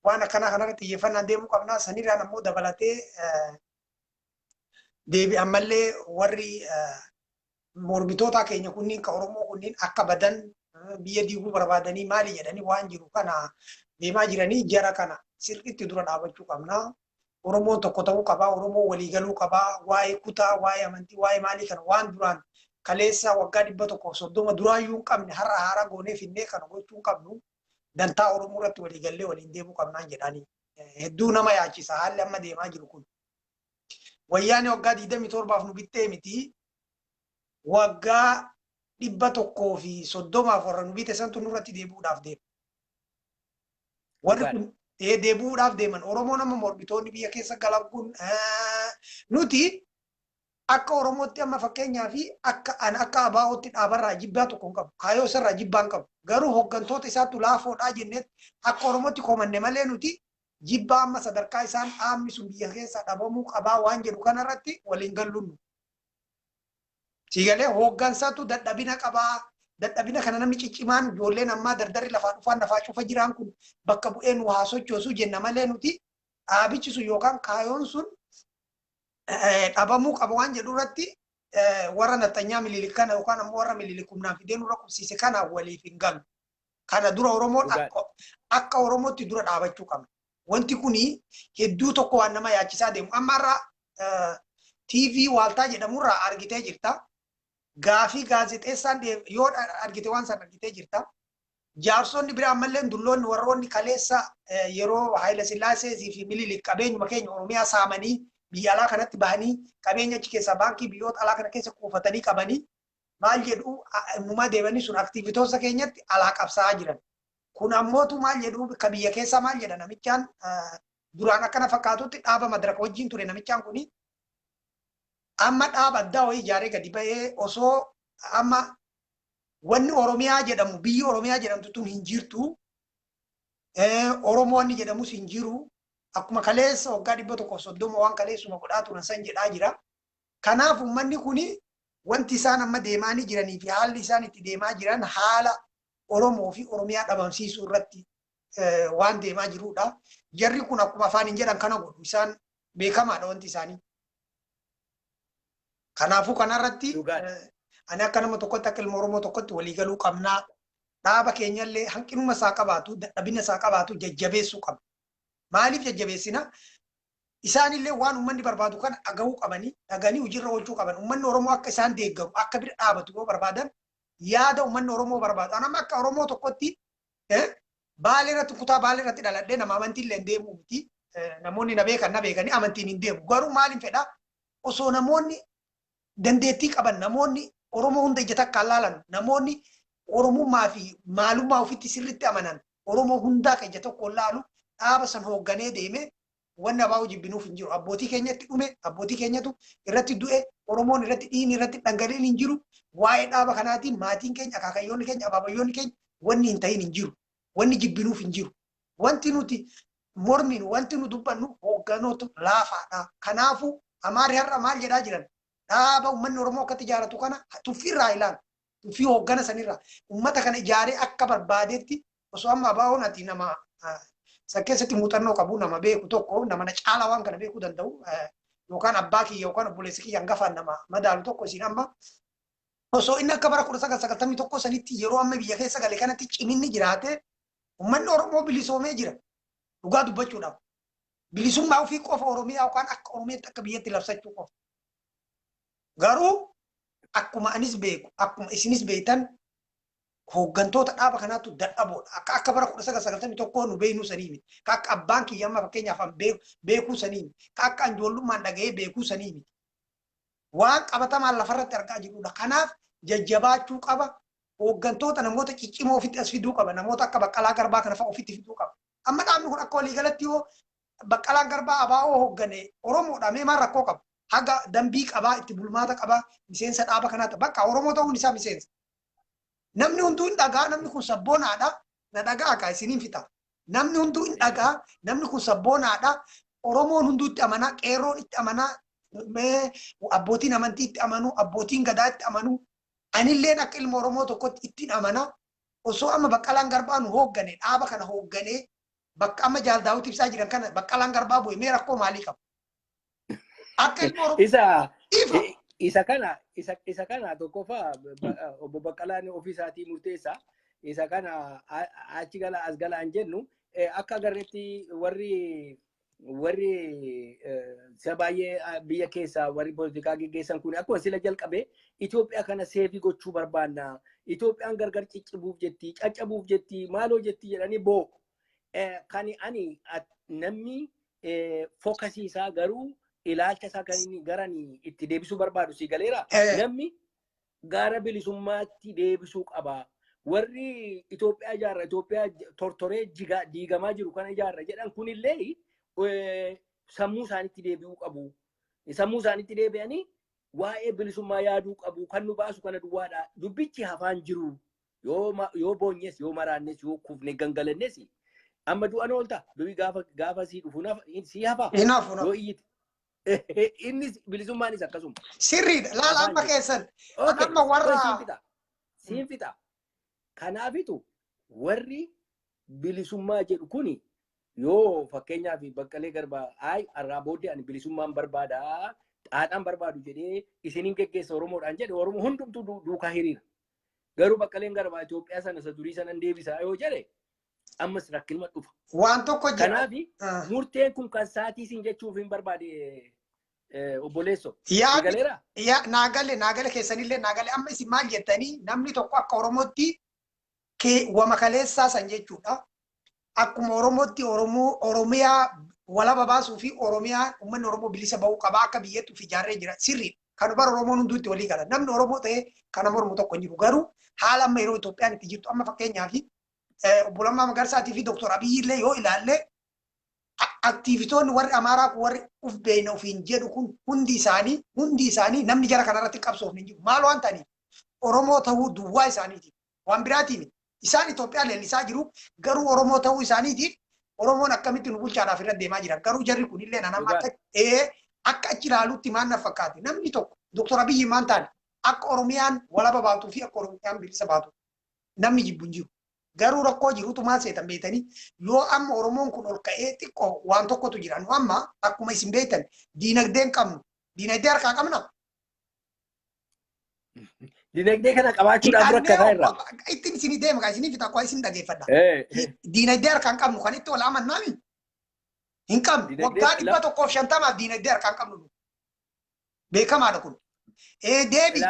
waan akkanaa kanarratti xiyyeeffannaan deemuu qabnaa sanirraan ammoo dabalatee deebi ammallee warri mormitoota keenya kunniin ka Oromoo kunniin akka badan biyya diiguu barbaadanii maali jedhanii waan jiru kana deemaa jiranii jara kana sirriitti dura dhaabachuu qabna. Oromoon tokko ta'uu qabaa, Oromoo waliigaluu qabaa, waa'ee kutaa, waa'ee amantii, waa'ee maalii kana waan duraan kaleessa waggaa 130 duraayyuu hin qabne har'a haaraa goonee finnee kana gochuu hin qabnu dantaa Oromoo irratti waliigallee waliin deemuu qabnaan jedhanii hedduu nama yaachisa haalli amma deemaa jiru kun. Wayyaanee waggaa 27 nu bittee miti. Waggaa 130 warra nu bite santu nurratti deebi'uudhaaf deema. Warri kun deebi'uudhaaf deeman Oromoo nama mormitoonni biyya keessa galan kun nuti akka Oromootti amma fakkeenyaa fi akka abaa'ootti dhaabarraa jibbaa tokko hin qabu. Kaayoo isarraa jibbaa hin qabu. Garuu hooggantoota isaatti laafoodhaa jenneet akka Oromootti komanne malee nuti jibbaa amma sadarkaa isaan dhaabni sun biyya keessa dhabamuu qabaa waan jedhu kanarratti waliin galluun. Sigalee hooggansatu dadhabina qabaa dadhabina kana namni ciccimaan ijoolleen ammaa dardarri lafaa dhufaan nafaa cufa jiraan kun bakka bu'ee nu haa sochoosu jenna malee nuti dhaabichi sun yookaan kaayoon sun dhabamuu qaba waan jedhu irratti warra Nattanyaa Minilik kana yookaan ammoo warra Minilik humnaan fidee nurra qubsiise kana waliif hin galu. Kana dura Oromoon akka Oromootti dura dhaabachuu qabna. Wanti kuni hedduu tokko waan nama yaachisaa deemu. Amma irraa TV waaltaa jedhamurraa argitee jirta. Gaafii gaazexeessaan yoo argite waan san argitee jirta. Jaarsonni biraa ammallee dulloonni warroonni kaleessa yeroo Haayila Sillaasee fi Minilik qabeenyuma keenya Oromiyaa saamanii biyya alaa kanatti bahanii qabeenya achi keessaa baankii biyyoota alaa kana keessa kuufatanii qabanii maal jedhu uummata deebanii sun aktiivitoota keenyatti alaa qabsaa jiran. Kun ammootu maal jedhu ka biyya keessaa maal jedha namichaan duraan akkana fakkaatutti dhaaba madaraka wajjin ture namichaan kuni amma dhaaba addaa wayii ijaaree gadi ba'ee osoo amma wanni Oromiyaa jedhamu biyyi Oromiyaa jedhamtu tun hin jirtu Oromoonni jedhamus hin jiru. Akkuma kaleessa waggaa 130 waan kaleessuma godhaa turan san jedhaa jira. Kanaaf uummanni kuni wanti isaan amma deemaanii jiranii fi haalli isaan itti deemaa jiran haala Oromoo fi Oromiyaa dhabamsiisuu irratti waan deemaa jirudha. Jarri kun akkuma afaan hin jedhan kana godhu isaan beekamaadha wanti isaanii. Kanaafuu kanarratti ani akka nama tokkotti akka ilma Oromoo tokkotti waliigaluu qabnaa. Dhaaba keenyallee hanqinuma isaa qabaatu dadhabina isaa qabaatu jajjabeessuu qabna. Maaliif jajjabeessina? Isaanillee waan uummanni barbaadu kana dhagahuu qabanii, dhaganii hojiirra oolchuu qaban. Uummanni Oromoo akka isaan deeggaru, akka bira dhaabatu yoo barbaadan yaada uummanni Oromoo barbaadu. Anama akka Oromoo tokkotti baalee irratti kutaa baalee irratti dhaladhee nama amantiin illee hin deemu miti. Namoonni na beekan na beekanii amantiin hin deemu. Garuu maaliin fedhaa? Osoo namoonni dandeettii qaban, namoonni Oromoo hunda ija takka allaalan, namoonni Oromummaa fi maalummaa ofitti sirriitti amanan, Oromoo hundaa kan ija tokko laalu dhaaba san hoogganee deeme wanna baa'u jibbinuuf hin jiru. Abbootii keenyatti dhume, abbootii keenyatu irratti du'e, Oromoon irratti dhiigni irratti dhangala'een hin jiru. Waa'ee dhaaba kanaatiin maatiin keenya, akaakayyoonni keenya, abaabayyoonni keenya wanni hin ta'in hin jiru. Wanni jibbinuuf hin jiru. Wanti nuti morminu, wanti nu dubbannu hoogganoota laafaadha. Kanaafuu Amaarri har'a maal jedhaa jiran? Dhaaba uummanni Oromoo akkatti ijaaratu kana tuffiirraa ilaala. Tuffii hooggana sanirraa. Uummata kana ijaaree akka barbaadetti osoo amma abaa'oon ati nama sakkeessatti muuxannoo qabu nama beeku tokko nama na caala waan kana beekuu danda'u yookaan abbaa kiyya yookaan obboleessi kiyya hangafaan nama madaalu tokko isin amma osoo inni akka bara 1991 sanitti yeroo amma biyya keessa gale kanatti ciminni jiraate uummanni Oromoo bilisoomee jira. Dhugaa dubbachuudhaaf. Bilisummaa ofii qofa Oromiyaa yookaan akka Oromiyaatti akka biyyatti labsachuu qofa. Garuu akkuma anis beeku, akkuma isinis beektan hooggantoota dhaaba kanaatu dadhaboodha. Akka bara 1991 nu beeknu sanii miti. Akka abbaan kiyya amma fakkeenyaaf beekuu sanii miti. Akka ijoollummaan dhaga'ee beekuu sanii miti. Waan qabatamaan lafarratti argaa jirrudha. Kanaaf jajjabaachuu qaba. Hooggantoota namoota ciccimoo ofitti as fiduu qaba. Namoota akka Baqqalaa Garbaa kana fa'aa ofitti fiduu qaba. Amma dhaabni kun akka waliigalatti yoo Baqqalaa Garbaa abaa'oo hooggane Oromoodha mee maal rakkoo qaba? Haga dambii qabaa itti bulmaata qabaa miseensa dhaaba kanaatti bakka Oromoo ta'uun isaa miseensa. Namni hunduu hin dhagaa namni kun sabboonaadha na dhagaa akka isiniin fixa. Namni hunduu hin dhagaa namni kun sabboonaadha Oromoon hunduu itti amanaa qeerroon itti amanaa abbootiin amantii itti amanuu abbootiin gadaa itti amanuu anilleen akka ilma Oromoo tokkotti ittiin amanaa osoo amma Baqqalaan Garbaa nu hooggane dhaaba kana hoogganee bakka amma Jaal Daawit ibsaa jiran kana Baqqalaan Garbaa bu'e mee rakkoo maalii qaba? Akka ilma Oromoo
isa kana tokkoffaa obbo Baqqalaan ofiisaatii murteessa. Isa kana achi gala as gala hin jennu akka agarreetti warri baay'ee biyya keessa warri poolitikaa geggeessan kun akkuma sila jalqabe Itoophiyaa kana seefii gochuu barbaanna. Itoophiyaan gargar ciccibuuf jetti, caccabuuf jetti, maaloo jetti jedhanii boo kan ani namni fookasiisaa garuu ilaalcha isaa kan inni garanii itti deebisuu barbaadu si galeera. Namni gara bilisummaatti deebisuu qaba. Warri Itoophiyaa ijaarra Itoophiyaa tortoree diigamaa jiru kana ijaarra jedhan kunillee sammuu isaaniitti deebi'uu qabu. Sammuu isaaniitti deebi'anii waa'ee bilisummaa yaaduu qabu. Kan nu baasu kana duwwaadha. Dubbichi hafaan jiru. Yoo boonyes yoo maraannes yoo kufne gangalannes amma du'an oolta. Dubbi gaafa sii dhufu sii hafa. Yoo iyyite. Innis bilisummaanis akkasuma.
Sirriidha. Laala amma keessan. Amma warra.
Siin fixa. Kanaafitu warri bilisummaa jedhu kuni yoo fakkeenyaaf Baqqalee Garbaa har'aa booddee ani bilisummaan barbaada xaadhaan barbaadu jedhee isiniin geggeessa Oromoodhaan jedhe Oromoo hundumtuu duukaa hiriira. Garuu Baqqaleen Garbaa Itoophiyaa sana isa durii sana deebisaa yoo jedhe ammas rakkinuma dhufa.
Waan tokko jira.
Kanaaf murteen kun kan saatii siin jechuuf hin barbaade obboleesso.
Naagale keessanillee naagale amma isin maal jettanii namni tokko akka Oromootti wama kaleessaa san jechuudha. Akkuma Oromootti Oromiyaa walaba baasuu fi Oromiyaa uummanni Oromoo bilisa bahuu qaba akka biyyattuu fi ijaarree jira sirrii. Kan bara Oromoon hunduutti walii gala. Namni Oromoo ta'ee kana mormu tokko hin jiru. Garuu haala amma yeroo Itoophiyaan itti jirtu amma fakkeenyaaf obbo Lammaa Magarsaatii fi Dr. Abiyyi illee yoo ilaalle aktiivitoonni warri Amaaraa warri uf beeyna ofiin jedhu kun hundi isaanii namni jara kanarratti qabsoof hin jiru. Maal waan ta'aniif Oromoo ta'uu duwwaa isaaniitiif waan biraatiin isaan Itoophiyaa leellisaa jiru garuu Oromoo ta'uu isaaniitiif Oromoon akkamitti nu bulchaadhaaf irra deemaa jira. Garuu jarri kunillee nama akka achi ilaalutti maal na fakkaate namni tokko Dr. Abiyyi maan taane akka Oromiyaan walaba baatuu fi akka Oromiyaan bilisa baatu namni jibbu hin jiru. Garuu rakkoo jirutu maal seetan beetanii yoo amma Oromoon kun ol ka'ee xiqqoo waan tokkotu jira. Nu amma akkuma isin beetan diinagdeen qabnu diinagdee harkaa qabna.
Diinagdee kana qabaachuudhaaf rakkataa irraa.
Ittiin isin deema kan isin fita akka isin dhageeffadha. Diinagdee harkaan qabnu kan itti wal amannaami. Hin qabnu waggaa 150 diinagdee harkaan qabnu. Beekamaadha kun. Deebi.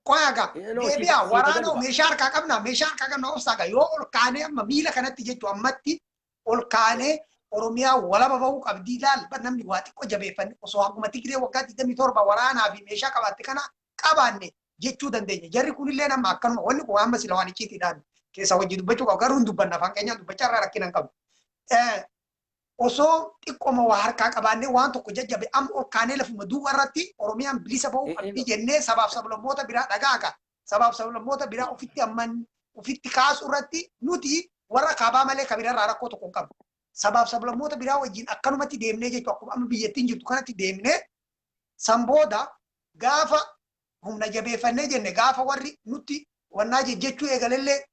Qoyaga deebi'a waraana meeshaa harkaa qabna obsaaga yoo ol kaanee amma miila kanatti jechuun ammatti ol kaanee Oromiyaa walaba bahuu qabdi ilaal namni waa xiqqoo jabeeffanne osoo akkuma Tigiree waggaa 27 waraanaa fi meeshaa qabaatte kana qabaanne jechuu dandeenya. Jarri kunillee nama akkanuma wanni kun amma sila waan icciitiidhaan keessa hojii dubbachuu qabu garuu hin dubbanna afaan keenyaan dubbachaa irraa rakkina hin qabu. Osoo xiqqooma waa harkaa qabaannee waan tokko jajjabe amma ol kaanee lafuma duwwaa irratti Oromiyaan bilisa bahuu qabdi jennee sabaaf sablammoota biraa dhagaaga. Sabaaf sablammoota biraa ofitti kaasu irratti nuti warra kaabaa malee kabirarraa rakkoo tokko hin qabu. Sabaaf sablammoota biraa wajjin akkanumatti deemnee jechuudha. Akkuma amma biyyattiin jirtu kanatti deemnee san booda gaafa humna jabeeffannee jenne gaafa warri nuti wannaa jechuu eegalallee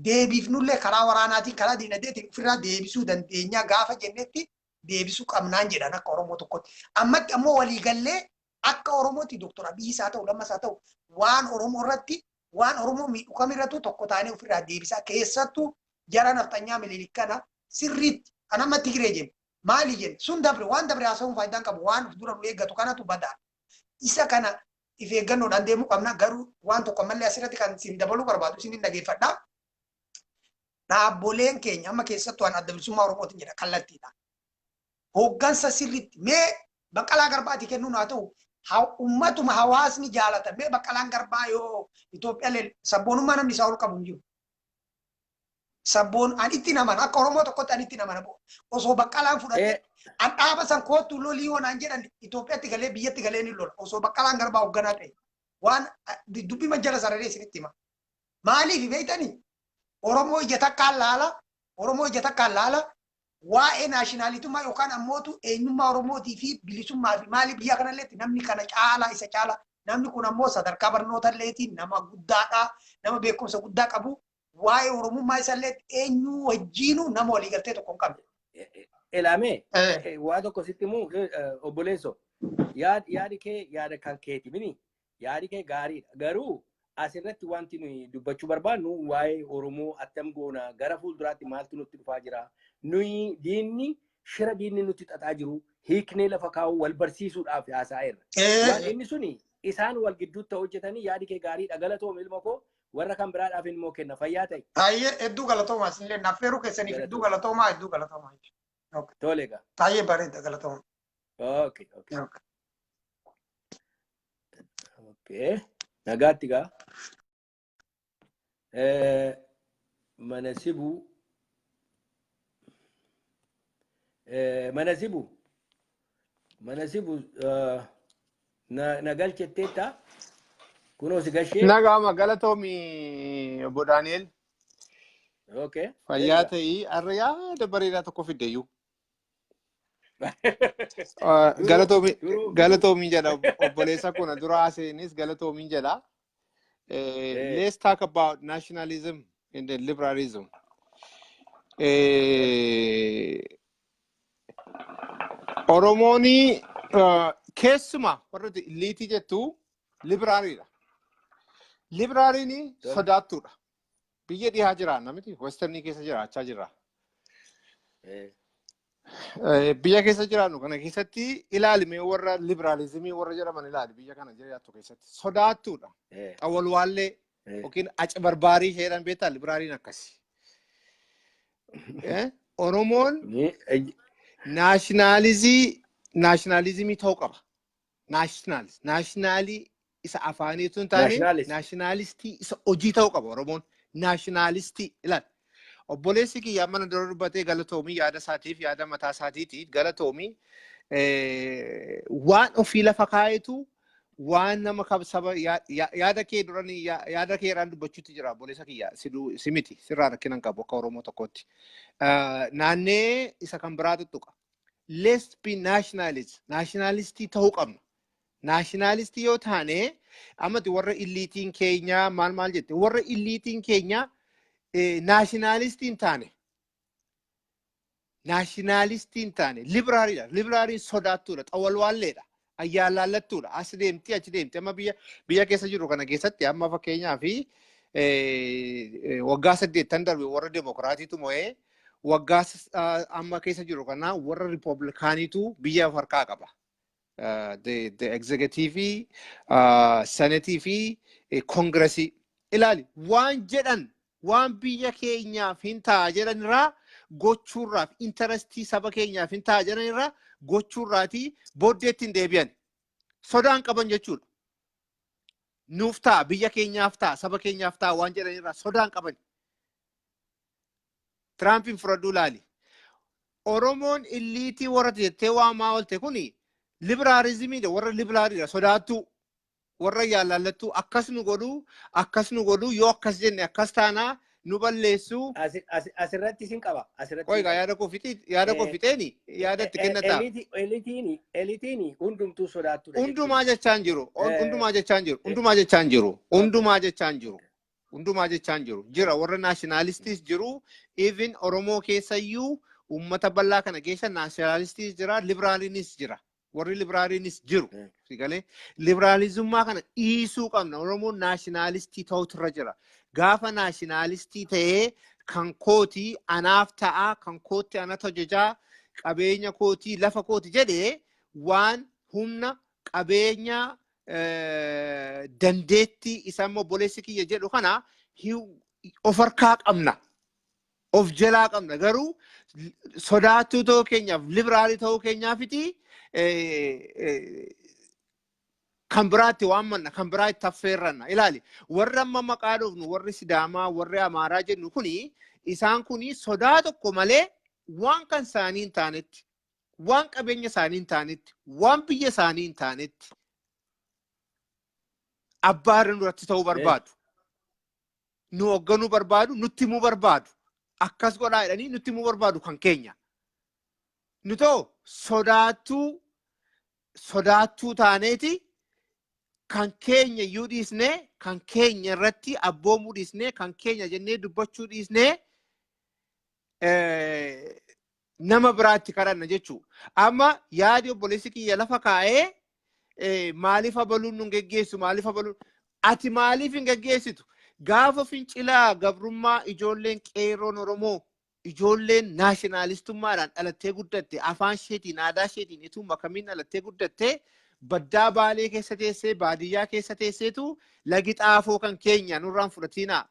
deebiif nullee karaa waraanaatiin karaa diinagdeetiin ofirraa deebisuu dandeenya gaafa jennetti deebisuu qabnaan jedhan akka Oromoo tokkotti. Ammatti ammoo waliigallee akka Oromootti Dr. Abiyyi haa ta'u Lammas haa ta'u waan Oromoo irratti waan Oromoo miidhu kamirrattuu tokko taanee ofirraa deebisaa keessattuu jara nafxanyaa mililik kana sirriitti kan amma Tigiree jennu maali jennu sun dabre waan dabre haasa'uun faayidaan qabu waan dura nu eeggatu kanatu badaa. Isa kana if eeggannoodhaan deemuu qabna garuu waan tokko ammallee asirratti kan isin dabaluu barbaadu isin hin dhageeffadhaa. Dhaabboleen keenya amma keessattuu waan adda bilisummaa Oromootiin jedha kallattiidha. Hooggansa sirriitti mee Baqqalaa Garbaatii kennuun haa ta'u ummatuma hawaasni jaalata mee Baqqalaan Garbaa yoo Itoophiyaa sabboonummaa namni isaa ol qabu hin jiru. Sabboon an itti naman akka Oromoo tokkotti an itti naman osoo Baqqalaan fudhatee an dhaaba san kootu lolii hoonaan jedhan Itoophiyaatti galee biyyatti galee ni lola osoo Baqqalaan Garbaa hoogganaa ta'e waan dubbii majjala sararee isinitti hima. Maaliif beektanii? Oromoo ija takkaan laala waa'ee naashinaalitummaa yookaan ammootu eenyummaa Oromootii fi bilisummaa fi maaliif biyya kanalleetti namni kana isa caala namni kun ammoo sadarkaa barnootaalleetiin nama guddaadha nama beekumsa guddaa qabu waa'ee Oromummaa isalleetti eenyu wajjiinuu nama waliigaltee tokko hin qabne.
Elaamee waa tokko sitti immoo obboleesso yaadi kee yaada kan keeti mini yaadi kee gaariidha garuu asirratti wanti nuyi dubbachuu barbaadnu waa'ee Oromoo attam goona gara fuulduraatti maaltu nutti dhufaa jira nuyi diinni nutti xaxaa jiru hiiknee lafa kaa'uu wal barsiisuudhaaf haasa'eerra. Waan inni suni isaan wal gidduutti hojjetanii yaadi kee gaariidha galatoom ilma koo warra kan biraadhaaf immoo kenna fayyaa ta'e.
Baay'ee hedduu galatoomaa isinillee naffeeruu keessaniif hedduu galatoomaa.
Tole egaa.
Baay'ee bareeda galatoomaa.
Okay. Nagaatti gaa. Manasibu na galchetteetta kunoo si gashee.
Nagaama galatoomi obbo Daani'el.
Okay.
Fayyaa ta'ii har'a yaada bareedaa tokko fiddeeyyuu. Galatoomi jedha obboleessa kuna dura aseenis galatoomi jedha. Let's talk about nationalism in the liberalism. Oromooni keessuma warra liitii jettu liberaaliidha. Liberaaliin sodaattuudha. Biyya dhiyaa jira namiti westernii keessa jiraachaa jira. Biyya keessa jiraannu kana keessatti ilaalimee warra liberaalizimii warra jedhaman ilaali biyya kana jiraattu keessatti sodaattuudha. Awwalwaallee yookiin aca barbaarii isheedhaan beektaa liberaaliin akkasi. Oromoon naashinaalizimii ta'uu qaba. Naashinaalii isa afaaniitu hin taane naashinaalistii isa hojii ta'uu qaba Oromoon. Naashinaalistii ilaali. Obboleessi kiyyaa mana dura dubbatee galatoomii yaada isaatiif yaada mataa isaatiitiif galatoomii waan ofii lafa kaayetu waan nama saba yaada kee duranii yaada kee irraan dubbachuutti jira obboleessa kiyyaa si miti sirraa rakkinan qabu akka Oromoo tokkotti. Naannee isa kan biraa tuttuqa. Let's be nationalistii ta'uu qabna. Nationalistii yoo taane ammatti warra illiitiin keenya maal jette warra illiitiin keenya nationalistiin taane liberaaliidha. Liberaaliin sodaattuudha. Xawwalwaalleedha. Ayyaalaallattuudha. As deemti achi deemti. Amma biyya keessa jiru kana keessatti amma fakkeenyaa fi waggaa 8 darbe warra demokiraatiitu mo'ee waggaa amma keessa jiru kana warra riipoobilikaaniitu biyya harkaa qaba. The executive, senatii fi kongiresii. Ilaali waan jedhan waan biyya keenyaaf hin ta'a jedhanirraa gochuurraaf interestii saba keenyaaf hin ta'a jedhanirraa gochuurraati booddeetti hin deebi'an. Sodaan qaban jechuudha. Nuuf ta'a biyya keenyaaf ta'a saba keenyaaf ta'a waan jedhanirraa sodaan qaban. Tiraampiin fudhadhuu ilaali. Oromoon illiitii warra jettee waamaa oolte kuni liberaalizimiidha warra liberaaliidha sodaattuu. Warra yaalaallattu akkas nu godhu yoo akkas jenne akkas taanaa nu balleessu.
Asirratti sin qaba.
Qoygaa yaada koo fixeeni yaada itti kennataa.
Elitiin hundumtuu sodaattuudha.
Hundumaa jechaan jiru. Jira warra naashinaalistis jiru. Even Oromoo keessayyuu uummata bal'aa kana keessa naashinaalistis jira. Liberaaliinis jira. Warri liberaaliinis jiru. Liberaalizummaa kana dhiisuu qabna. Oromoon naashinaalistii ta'utu irra jira. Gaafa naashinaalistii ta'ee kan kootii anaaf ta'a, kan kootti anatu ajajaa, qabeenya kootii lafa kooti jedhee waan humna qabeenya dandeettii isa immoo obboleessi kiyya jedhu kana of harkaa qabna. Of jalaa qabna. Garuu sodaattuu ta'uu keenyaaf, liberaalii ta'uu keenyaafiti kan biraatti waan manna kan biraa itti affeerranna. Ilaali warri amma maqaa dhufnu warri Sidaamaa warri Amaaraa jennu kuni isaan kuni sodaa tokko malee waan kan isaanii hin taanetti waan qabeenya isaanii hin taanetti waan biyya isaanii hin taanetti abbaarri duratti ta'uu barbaadu. Nu hoogganuu barbaadu nutti himuu barbaadu. Akkas godhaa jedhanii nutti himuu barbaadu kan keenya. Nu ta'u sodaattuu taaneeti kan keenya iyyuu dhiisnee kan keenya irratti abboomuu dhiisnee kan keenya jennee dubbachuu dhiisnee nama biraatti kadhanna jechuudha. Amma yaadi obboleessi kiyya lafa kaa'ee maaliif abaluun nu geggeessu maaliif abaluun ati maaliif hin geggeessitu gaafa fincilaa gabrummaa ijoolleen qeerroon Oromoo ijoolleen naashinaalistummaadhaan dhalattee guddatte afaan isheetiin aadaa isheetiin ituu makamiin dhalattee guddatte baddaa baalee keessa teessee baadiyyaa keessa teesseetu lagi xaafoo kan keenya nurraan fudhatiinaa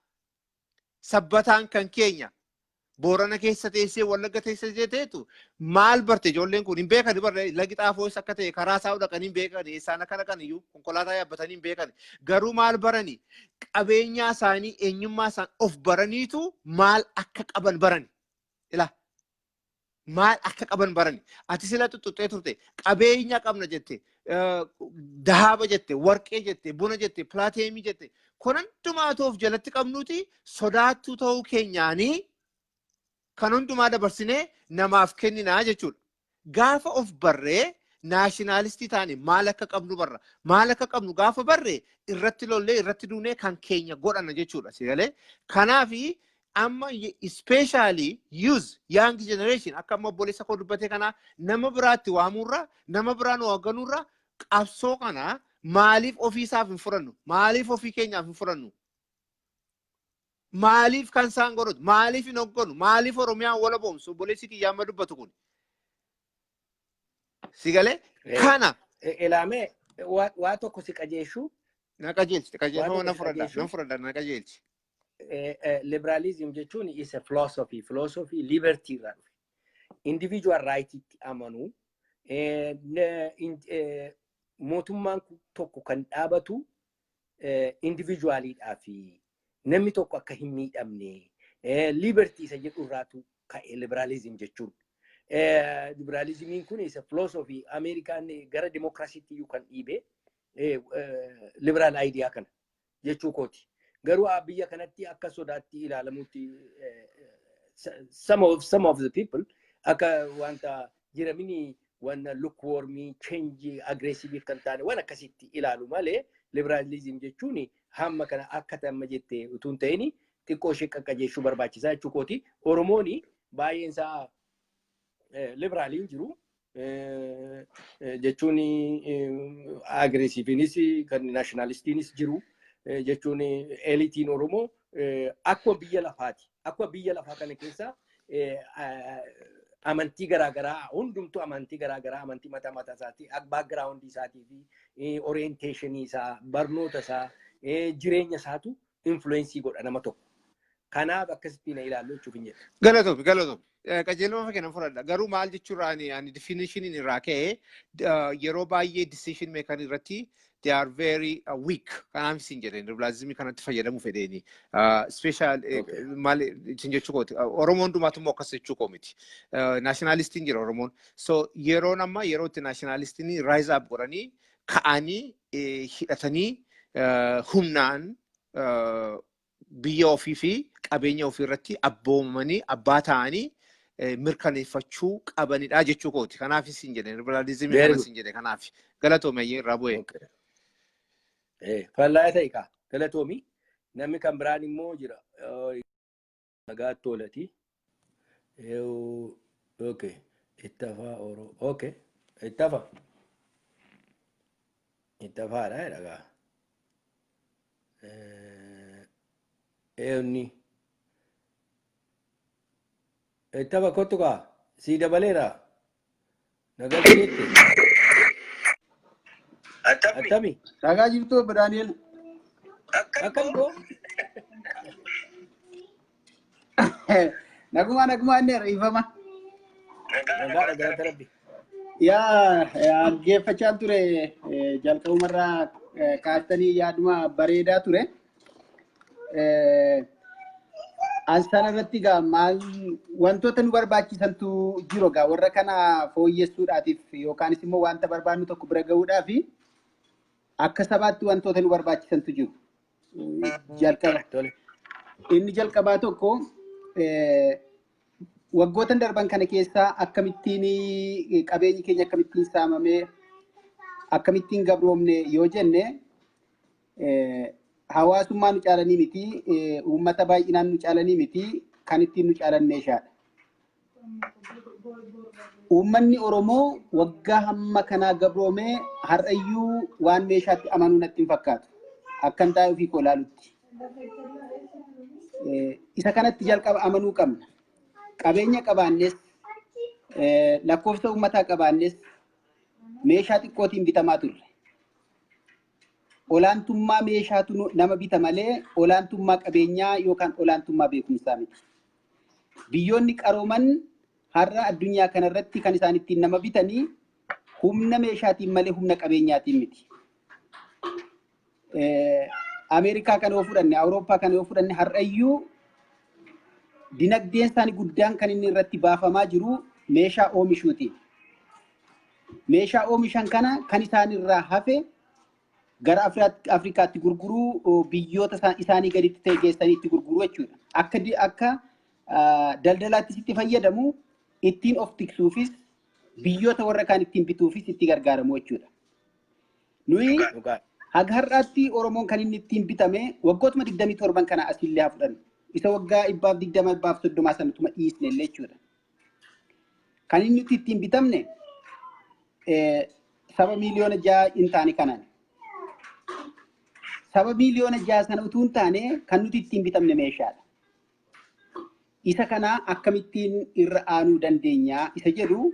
sabbataan kan keenya Boorana keessa teessee Wallagga teessa jeeteetu maal barte ijoolleen kun hin beekan lagi xaafoo isa akka ta'e karaa isaa dhaqanii hin beekan eessaan akka dhaqan iyyuu konkolaataa yaabbatanii hin beekan garuu maal barani qabeenyaa isaanii eenyummaa isaan of baraniitu maal akka qaban barani ila maal akka qaban barani ati sila tuttuqxee turte qabeenya qabna jette dahaba jette warqee jette buna jette pilaateemii jette kun hundumaatu of jalatti qabnuuti sodaattuu ta'uu keenyaanii kan hundumaa dabarsinee namaaf kenninaa jechuudha. Gaafa of barree naashinaalistii taane maal akka qabnu barra. Maal akka qabnu gaafa barree irratti lollee irratti duunee kan keenya godhana jechuudha. Sigalee kanaafi amma especially use young generation akka amma obboleessa koo dubbate kana nama biraatti waamurra nama biraan hoogganurra qabsoo kana maaliif ofiisaaf hin furannu maaliif ofii keenyaaf hin furannu maaliif kan isaan godhatu maaliif hin hogganu maaliif oromiyaan wala boomsu obboleessi kiyyaa amma dubbatu kun sigale kana
Ilaamee waa tokko si qajeeshu
na qajeelchi na furada na qajeelchi
liberalism jechuun is a philosophy liberty irraa dhufe individual right itti amanu mootummaan tokko kan dhaabatu individualiidhaa fi namni tokko akka hin miidhamne liberty isa jedhu irraatu ka'e liberalism jechuun liberalismiin kun is a philosophy Amerikaan gara democracytti iyyuu kan dhiibe liberal idea kana jechuu kooti garuu biyya kanatti akka sodaatti ilaalamutti some of the people akka wanta jiramini wanna lukewarm change aggressive kan taane waan akkasitti ilaalu malee liberalism jechuun hamma kana akka tamma jette utuun ta'ini xiqqoo ishee qaqqajeeshuu barbaachisaa jechuu kooti oromooni baay'een isaa liberaliin jiru jechuun aggressivenis kan nationalistiinis jiru jechuun elitiin oromoo akka biyya lafaati akka biyya lafaa kana keessa amantii garaagaraa hundumtu amantii garaagaraa amantii mataa isaatii background isaatii fi orientation isaa barnoota isaa jireenya isaatu influence godha nama tokko kanaaf akkasitti na ilaallu jechuuf hin jedhu
galatoom qajeeluma fakkeenya fudhadha garuu maal jechuudhaan ani definition irraa ka'ee yeroo baay'ee decision maker irratti they are very weak kanaaf isin jedheen liberalism kanatti fayyadamu fedheeni special maal isin jechuu kooti oromoon hundumaatu immoo akkas jechuu koo miti nationalistiin jira oromoon so yeroon amma yerootti nationalistiin rise up godhanii ka'anii hidhatanii humnaan biyya ofii fi qabeenya ofii irratti abboomamanii abbaa ta'anii mirkaneeffachuu qabanidha jechuu kooti kanaaf isin jedheen liberalism kanas isin jedhe kanaaf galatoomayyee irraa bu'ee
fallaa ta'e ka galatoomi namni kan biraan immoo jira nagaa toolati okay ittafa oro okay ittafaadha dhagaa eonni ittafa kottu kaa sii dabaleera nagaa jeette Atami.
Nagaa jirtu Obbo Daani'el.
Akkam koo?
Naguma inni riifama.
Nagaa rabbi.
Yaa geeffachaa ture jalqabumarraa kaastanii yaaduma bareedaa ture. Asxaan irratti gaa maal wantoota nu barbaachisantu jiru gaa warra kana fooyyessuudhaatiif yookaanis immoo wanta barbaannu tokko bira gahuudhaaf akka sabaatti wantoota nu barbaachisantu jiru. Inni jalqabaa tokko waggoota darban kana keessaa akkamittiin qabeenyi keenya akkamittiin saamamee akkamittiin gabroomne yoo jenne hawaasummaa nu caalanii miti uummata baay'inaan nu caalanii miti kan ittiin nu caalan meeshaadha. Uummanni Oromoo waggaa hamma kanaa gabroomee har'ayyuu waan meeshaatti amanuu natti hin fakkaatu. Akkan taa'ee ofii koo ilaalutti. Isa kanatti jalqaba amanuu qabna. Qabeenya qabaannes lakkoofsa uummataa qabaannes meeshaa xiqqootiin bitamaa turre. Olaantummaa meeshaatu nama bita malee olaantummaa qabeenyaa yookaan olaantummaa beekumsaa miti. Biyyoonni qarooman har'a addunyaa kanarratti kan isaan ittiin nama bitanii humna meeshaatiin malee humna qabeenyaatiin miti. Ameerikaa kana yoo fudhanne Awurooppaa kana yoo fudhanne har'ayyuu dinagdeen isaanii guddaan kan inni irratti baafamaa jiru meeshaa oomishuuti. Meeshaa oomishan kana kan isaan irraa hafe gara Afrikaatti gurguruu biyyoota isaanii gaditti ta'e geessanii itti gurguruu jechuudha. Akka daldalaattis itti fayyadamu ittiin of tiksuufis biyyoota warra kaan ittiin bituufis itti gargaaramu jechuudha. Nuyi haga har'aatti Oromoon kan inni ittiin bitame waggootuma 27 kana asillee haa fudhannu. isa waggaa 2020 sanatuma dhiisne illee jechuudha. Kan inni nuti ittiin bitamne saba miliyoona 6 hin taane kanaan. Saba miliyoona 6 sana utuu hin taane kan nuti ittiin bitamne meeshaadha. Isa kana akkamittiin irra aanuu dandeenya isa jedhu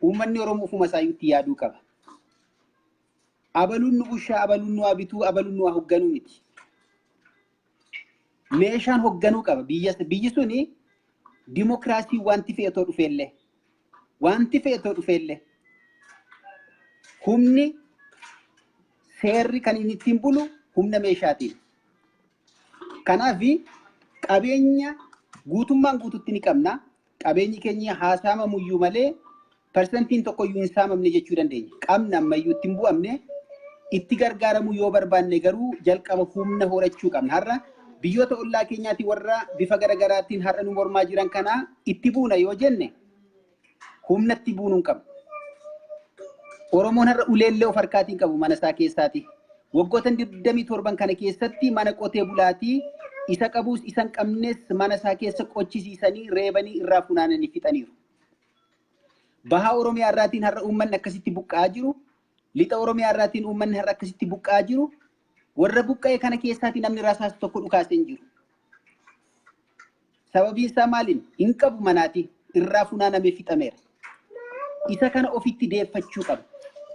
uummanni Oromoo ofuma isaayyuutti yaaduu qaba. Abaluun nu bushaa, abaluun nu habituu, abaluun nu hoogganuu miti. Meeshaan hoogganuu qaba. Biyyi suni dimokiraasii wanti fe'atoo dhufeellee. Humni seerri kan inni ittiin bulu humna meeshaatiin. Kanaaf qabeenya guutummaan guututti ni qabna. Qabeenyi keenya haasamamuyyuu malee persentiin tokkoyyuu hin saamamne jechuu dandeenya. Qabna ammayyuu ittiin bu'amne itti gargaaramu yoo barbaanne garuu jalqaba humna horachuu qabna. Har'a biyyoota ollaa keenyaatti warra bifa garaagaraatiin har'a nu mormaa jiran kana itti buuna yoo jenne humna itti buunuu hin qabnu. Oromoon har'a uleellee of harkaatiin qabu mana isaa keessaati. Waggoota 27 kana keessatti mana qotee bulaatii isa qabuus isa hin qabnes mana isaa keessa qochisiisanii reebanii irraa funaananii fixaniiru. Bahaa Oromiyaa irraatiin har'a uummanni akkasitti buqqa'aa jiru. Lixa Oromiyaa irraatiin uummanni har'a akkasitti buqqa'aa jiru. Warra buqqa'e kana keessaatii namni rasaasa tokko dhukaasee hin jiru. Sababiin isaa maaliin? Hin qabu manaati irraa funaanamee fixameera. Isa kana ofitti deeffachuu qaba.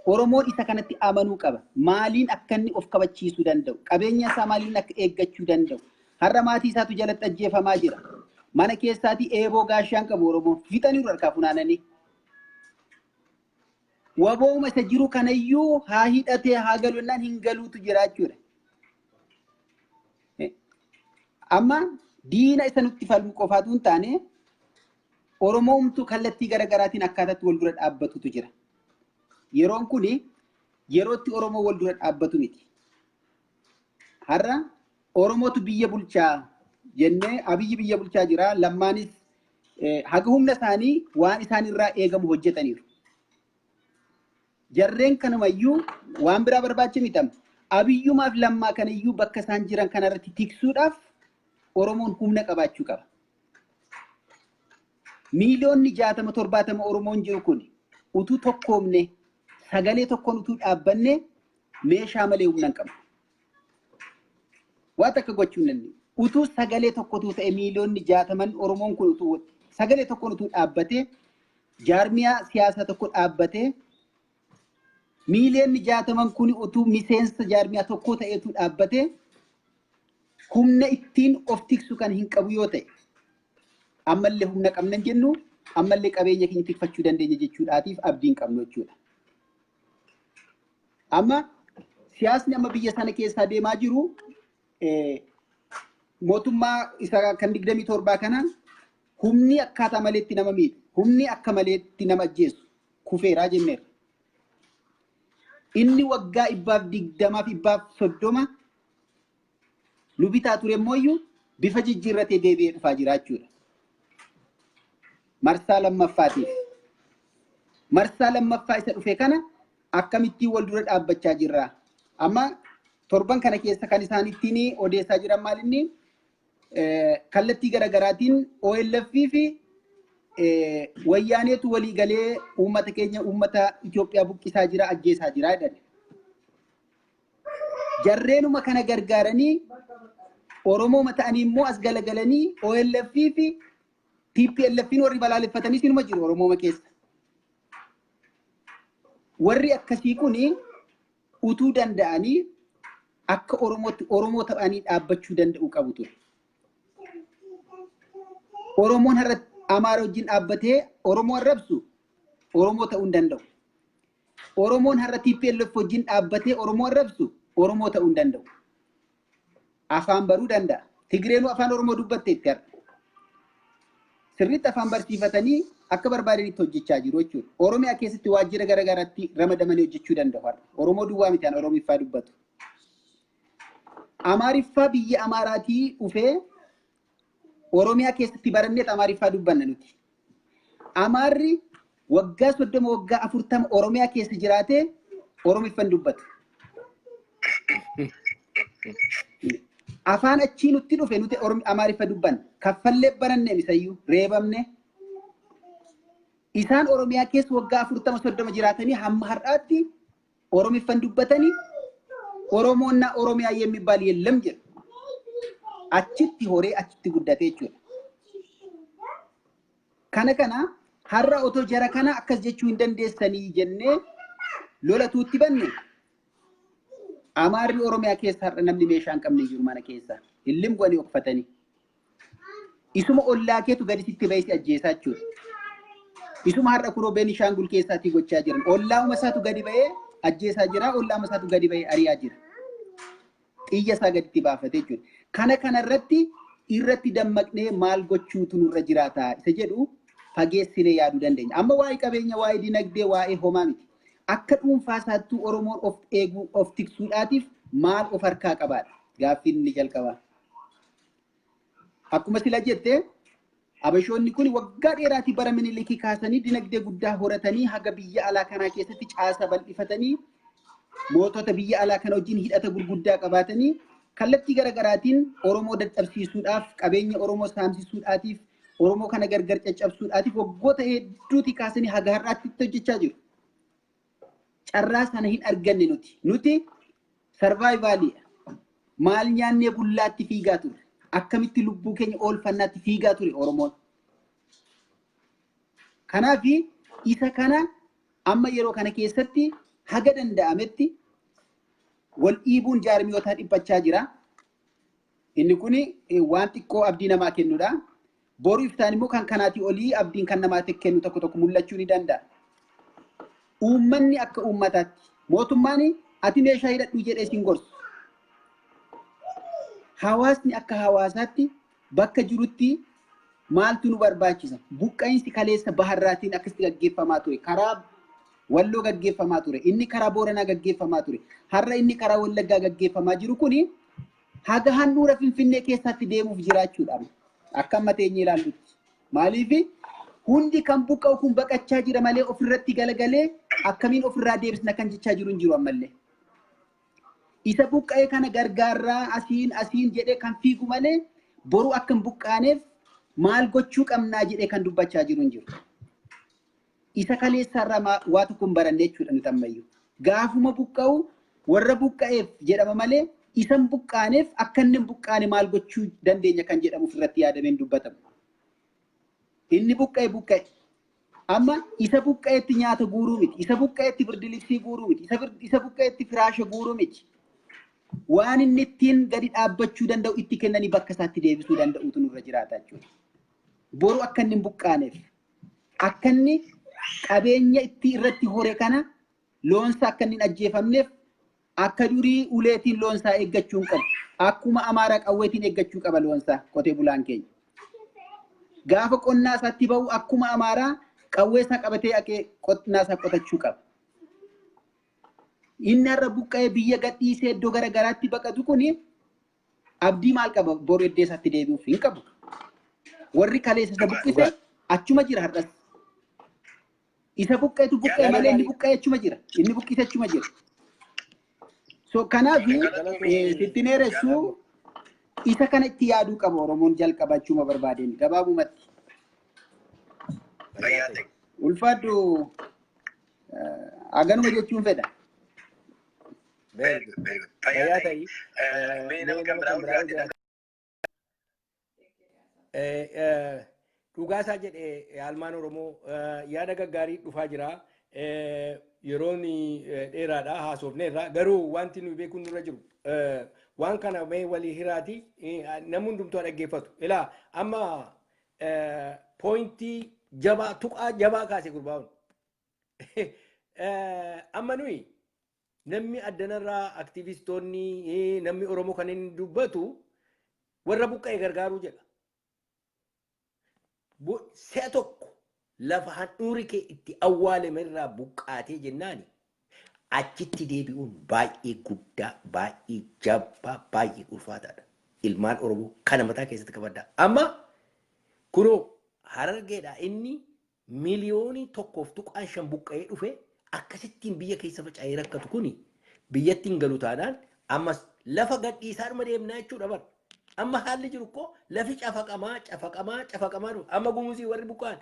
Oromoon isa kanatti amanuu qaba. Maaliin akka inni of kabachiisuu danda'u? Qabeenya isaa maaliin akka eeggachuu danda'u? Har'a maatii isaatu jalatti ajjeefamaa jira. Mana keessaatii eeboo gaashaan qabu Oromoon fixaniiru harkaa funaananii. Wabooma isa jiru kanayyuu haa hidhatee haa galonnaan hin galuutu jira jechuudha. Amma diina isa nutti falmu qofaatu hin taane Oromoomtu kallattii garaagaraatiin akkaataatti wal dura dhaabbatutu jira. Yeroon kuni yerootti Oromoo wal dura dhaabbatu miti. Har'a Oromootu biyya bulchaa jennee Abiyyi biyya bulchaa jira. Lammaanis haga humna isaanii waan isaanirraa eegamu hojjetaniiru. Jarreen kanumayyuu waan biraa barbaacha mitam. Abiyyumaaf lammaa kanayyuu bakka isaan jiran kanarratti tiksuudhaaf Oromoon humna qabaachuu qaba. Miiliyoonni 60-70 Oromoon jiru kun utuu tokkoomne sagalee tokkoon utuu dhaabbanne meeshaa malee humna hin qabnu. Waan akka gochuu hin dandeenye. Utuu sagalee tokkotu ta'e miiliyoonni 60 Oromoon kun utuu sagalee tokkoon utuu dhaabbatee jaarmiyaa siyaasaa tokko dhaabbatee miiliyoonni 60 kun utuu miseensa jaarmiyaa tokko ta'etu dhaabbatee humna ittiin of tiksu kan hin qabu yoo ta'e ammallee humna qabnan jennu ammallee qabeenya keenya tikfachuu dandeenya jechuudhaatiif abdiin qabnu jechuudha. Amma siyaasni amma biyya sana keessaa deemaa jiru mootummaa isa kan 27 kana humni akkaataa maleetti nama miidhu, humni akka maleetti nama ajjeesu kufeeraa jenneerra. Inni waggaa 120-130 nu bitaa ture immoo bifa jijjiirratee deebi'ee dhufaa jira jechuudha. Marsaa lammaffaatiif. Marsaa lammaffaa isa dhufe kana akkamittiin wal dura dhaabbachaa jirra. Amma torban kana keessa kan isaan ittiin odeessaa jiran maalinni kallattii garaagaraatiin OLF fi wayyaaneetu walii galee uummata keenya uummata Itoophiyaa buqqisaa jira ajjeesaa jira jedhan. Jarreenuma kana gargaaranii Oromoo mata'anii immoo as galagalanii OLF fi TPLF warri balaaleffatanii sinuma jiru Oromoo keessa. Warri akkasii kuni utuu danda'anii akka Oromoo ta'anii dhaabbachuu danda'u qabu ture. Oromoon har'a Amaara wajjin dhaabbatee Oromoo arrabsu Oromoo ta'uu hin danda'u. Oromoon har'a TPLF wajjin dhaabbatee Oromoo arrabsu Oromoo ta'uu hin danda'u. Afaan baruu danda'a. Tigreenuu afaan Oromoo dubbatte itti har'a. Sirriitti afaan barsiifatanii akka barbaadanitti hojjechaa jiru jechuudha. Oromiyaa keessatti waajjira garaagaraatti ramadamanii hojjechuu danda'u har'a. Oromoo duwwaa miti Oromiffaa dubbatu. Amaariffaa biyya Amaaraatii dhufee Oromiyaa keessatti baranneet Amaariffaa dubbanna nuti. Amaarri waggaa 30 waggaa 40 Oromiyaa keessa jiraatee Oromiffaan dubbatu. afaan achii nutti dhufe nuti Amaariffa dubbanne kaffallee baranne misayyuu reebamne isaan Oromiyaa keessa waggaa 40 jiraatanii hamma har'aatti Oromiffan dubbatanii Oromoonna Oromiyaa የሚባል የለም jedhu achitti horee achitti guddatee jechuudha. Kana har'a otoo jara kana akkas jechuu hin dandeessanii jennee lolatuutti banne Amaarri Oromiyaa keessa har'a namni meeshaa hin qabne jiru mana keessa illim gwanii uffatanii isuma ollaa keetu gadi sitti bayisi ajjeesaa jechuudha. Isuma har'a kunoo Beenishaangul keessaatii gochaa jiran ollaa'uma isaatu gadi bayee ajjeesaa jira ollaa'uma isaatu gadi bayee ari'aa jira. Xiyya isaa gaditti baafatee jechuudha. Kana irratti dammaqnee maal gochuutu nurra jiraata isa jedhu fageessinee yaaduu dandeenya. Amma waa'ee qabeenya, waa'ee dinagdee, waa'ee homaa miti. Akka dhuunfaa isaattuu Oromoon of eeguu, of tiksuudhaatiif maal of harkaa qabaadha? Gaaffiin inni jalqabaa. Akkuma sila jettee Abashoonni kun waggaa dheeraatii bara Minilikii kaasanii dinagdee guddaa horatanii haga biyya alaa kanaa keessatti caasa bal'ifatanii mootota biyya alaa kana wajjin hidhata gurguddaa qabaatanii kallattii garaagaraatiin Oromoo dadhabsiisuudhaaf qabeenya Oromoo saamsisuudhaatiif Oromoo kana gargar caccabsuudhaatiif waggoota hedduutii kaasanii haga har'aatti hojjechaa jiru. Carraa sana hin arganne nuti sarvaayivaalii maal nyaannee bullaatti fiigaa ture. Akkamitti lubbuu keenya oolfannaatti fiigaa ture Oromoon. Kanaaf isa kana amma yeroo kana keessatti haga danda'ametti wal dhiibuun jaarmiyootaa dhiphachaa jira. Inni kun waan xiqqoo abdii namaa kennudha. Boru iftaan immoo kan kanaatii olii abdiin kan namaatti kennu tokko mul'achuu ni danda'a. Uummanni akka uummataatti mootummaan ati meeshaa hidhadhu jedhee siin gorsu. Hawaasni akka hawaasaatti bakka jirutti maaltu nu barbaachisa? Buqqa'insi kaleessa baharraatiin akkasitti gaggeeffamaa ture. Karaa Walloo gaggeeffamaa ture. Inni karaa Booranaa gaggeeffamaa ture. Har'a inni karaa Wallaggaa gaggeeffamaa jiru kuni haga handhuura Finfinnee keessatti deemuuf jiraachuudha. Akka amma teenyee ilaallutti. Maaliif hundi kan buqqa'u kun baqachaa jira malee ofirratti galagalee akkamiin ofirraa deebisna kan jechaa jiru hin jiru ammallee. Isa buqqa'ee kana gargaarraa asiin jedhee kan fiigu malee boru akka hin buqqaaneef maal gochuu qabnaa jedhee kan dubbachaa jiru hin jiru. Isa kaleessaarraa waa tokko hin baranne jechuudha nuti ammayyuu. Gaafuma buqqa'u warra buqqa'eef jedhama malee isan buqqaaneef akka inni hin buqqaane maal gochuu dandeenya kan jedhamu irratti yaadameen dubbatamu. Inni buqqa'e. Amma isa buqqa'eetti nyaata guuruu miti. Isa buqqa'eetti birdilibsii guuruu miti. Isa buqqa'eetti firaasha guuruu miti. Waan inni ittiin gadi dhaabbachuu danda'u itti kennanii bakka isaatti deebisuu danda'uutu nurra jiraata jechuudha. Boru akka inni hin buqqaaneef akka inni qabeenya itti irratti hore kana loonsaa akka inni hin ajjeefamneef akka durii uleetiin loonsaa eeggachuu hin qabu. Akkuma Amaaraa qawweetiin eeggachuu qaba loonsaa qotee bulaan keenya. Gaafa qonnaa isaatti bahu akkuma Amaaraa qawwee isaa qabatee haqee qonnaa isaa qotachuu qaba. Inni har'a buqqa'ee biyya gadhiisee iddoo garaagaraatti baqatu kuni abdii maal qaba boru iddoo isaatti deebi'uuf hin qabu. Warri kaleessa isa buqqise achuma jira har'as. Isa buqqeetu buqqee malee inni buqqee achuma jira. Inni buqqise achuma jira. So kanaaf sitti neeressuu isa kana itti yaaduu qaba Oromoon jalqabachuma barbaadeen gabaabumatti. Ulfaaddu haganuma jechuun fedha.
Dhugaasaa jedhee almaan Oromoo yaada gaggaarii dhufaa jira. Yeroon dheeraadha haasofneerra garuu wanti nuyi beekuun nurra jiru waan kana mee walii hiraati namni hundumtuu dhaggeeffatu. Ilaa amma poointii jabaa tuqaa jabaa kaase gurbaa'uun amma nuyi namni addanarraa aktivistoonni namni Oromoo kan inni dubbatu warra buqqa'e gargaaruu jedha. Si'a tokko lafa handhuuri kee itti awwaalame irraa buqqaatee jennaani achitti deebi'uun baay'ee guddaa, baay'ee jabaa, baay'ee ulfaataadha. Ilmaan Oromoo kana mataa keessatti qabadda. Amma kunoo Harargeedha inni miliyoonii 1.5 buqqa'ee dhufe akkasittiin biyya keessa faca'ee rakkatu kuni biyyattiin galu taanaan ammas lafa gadhiisaadhuma deemnaa jechuudha bara. Amma haalli jiru ko lafi cafaqamaa dhufe. Amma gumuzii warri buqqaan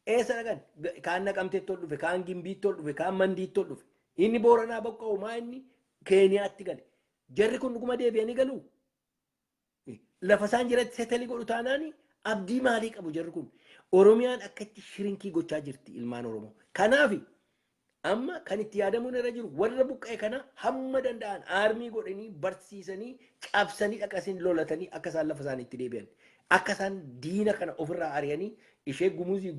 eessa dhaqan? Kaan Naqamteetti ol dhufe, kaan Gimbiitti ol dhufe, kaan Mandiitti ol dhufe. Inni Booranaa buqqa'u maa inni Keeniyaatti gale. Jarri kun dhuguma deebi'anii galuu? Lafa isaan jiratti seetalii godhu taanaani abdii maalii qabu jarri kun? Oromiyaan akkatti shirinkii gochaa jirti ilmaan Oromoo. Kanaafi amma kan itti yaadamuun irra jiru warra buqqa'e kana hamma danda'an aarmii godhanii barsiisanii cabsanii dhaqasanii lolatanii akka isaan lafa isaanii itti deebi'an. Akka isaan diina kana ofirraa ari'anii ishee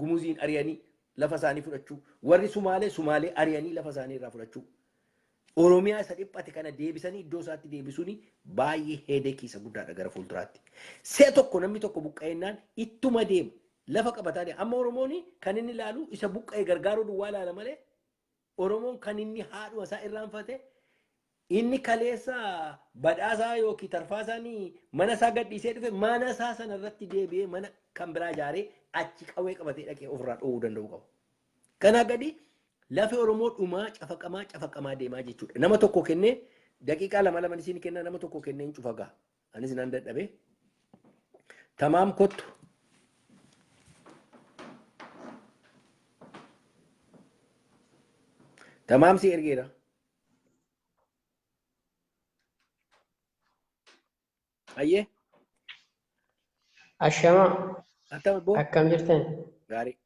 gumuziin ari'anii lafa isaanii fudhachuu. Warri Sumaalee ari'anii lafa isaanii irraa fudhachuu. Oromiyaa isa dhiphate kana deebisanii iddoo isaatti deebisuun baay'ee heedekii isa guddaadha gara fuulduraatti. See tokko namni tokko buqqa'ennaan ittuma deema. Lafa qabataa deema. Amma Oromoon kan inni ilaalu isa buqqa'e gargaaruu duwwaa ilaala malee Oromoon kan inni haadhuma isaa irraanfate inni kaleessa badhaasaa yookiin tarfaasaanii mana isaa gadhiisee dhufe mana isaa sana irratti deebi'ee mana kan biraa ijaaree achi qawwee qabatee dhaqee ofirraa dhoowwuu danda'u qabu. Kanaa gadi lafi Oromoo dhumaa cafaqamaa deemaa jechuudha. Nama tokko kennee daqiiqaa lama isin kenna nama tokko kennee hin cufa ga'a. Anis nan dadhabee tamaam kottu. Tamaam si ergeera. Ayyee.
Ashama
Attama
akkam jirtan?
gaarii.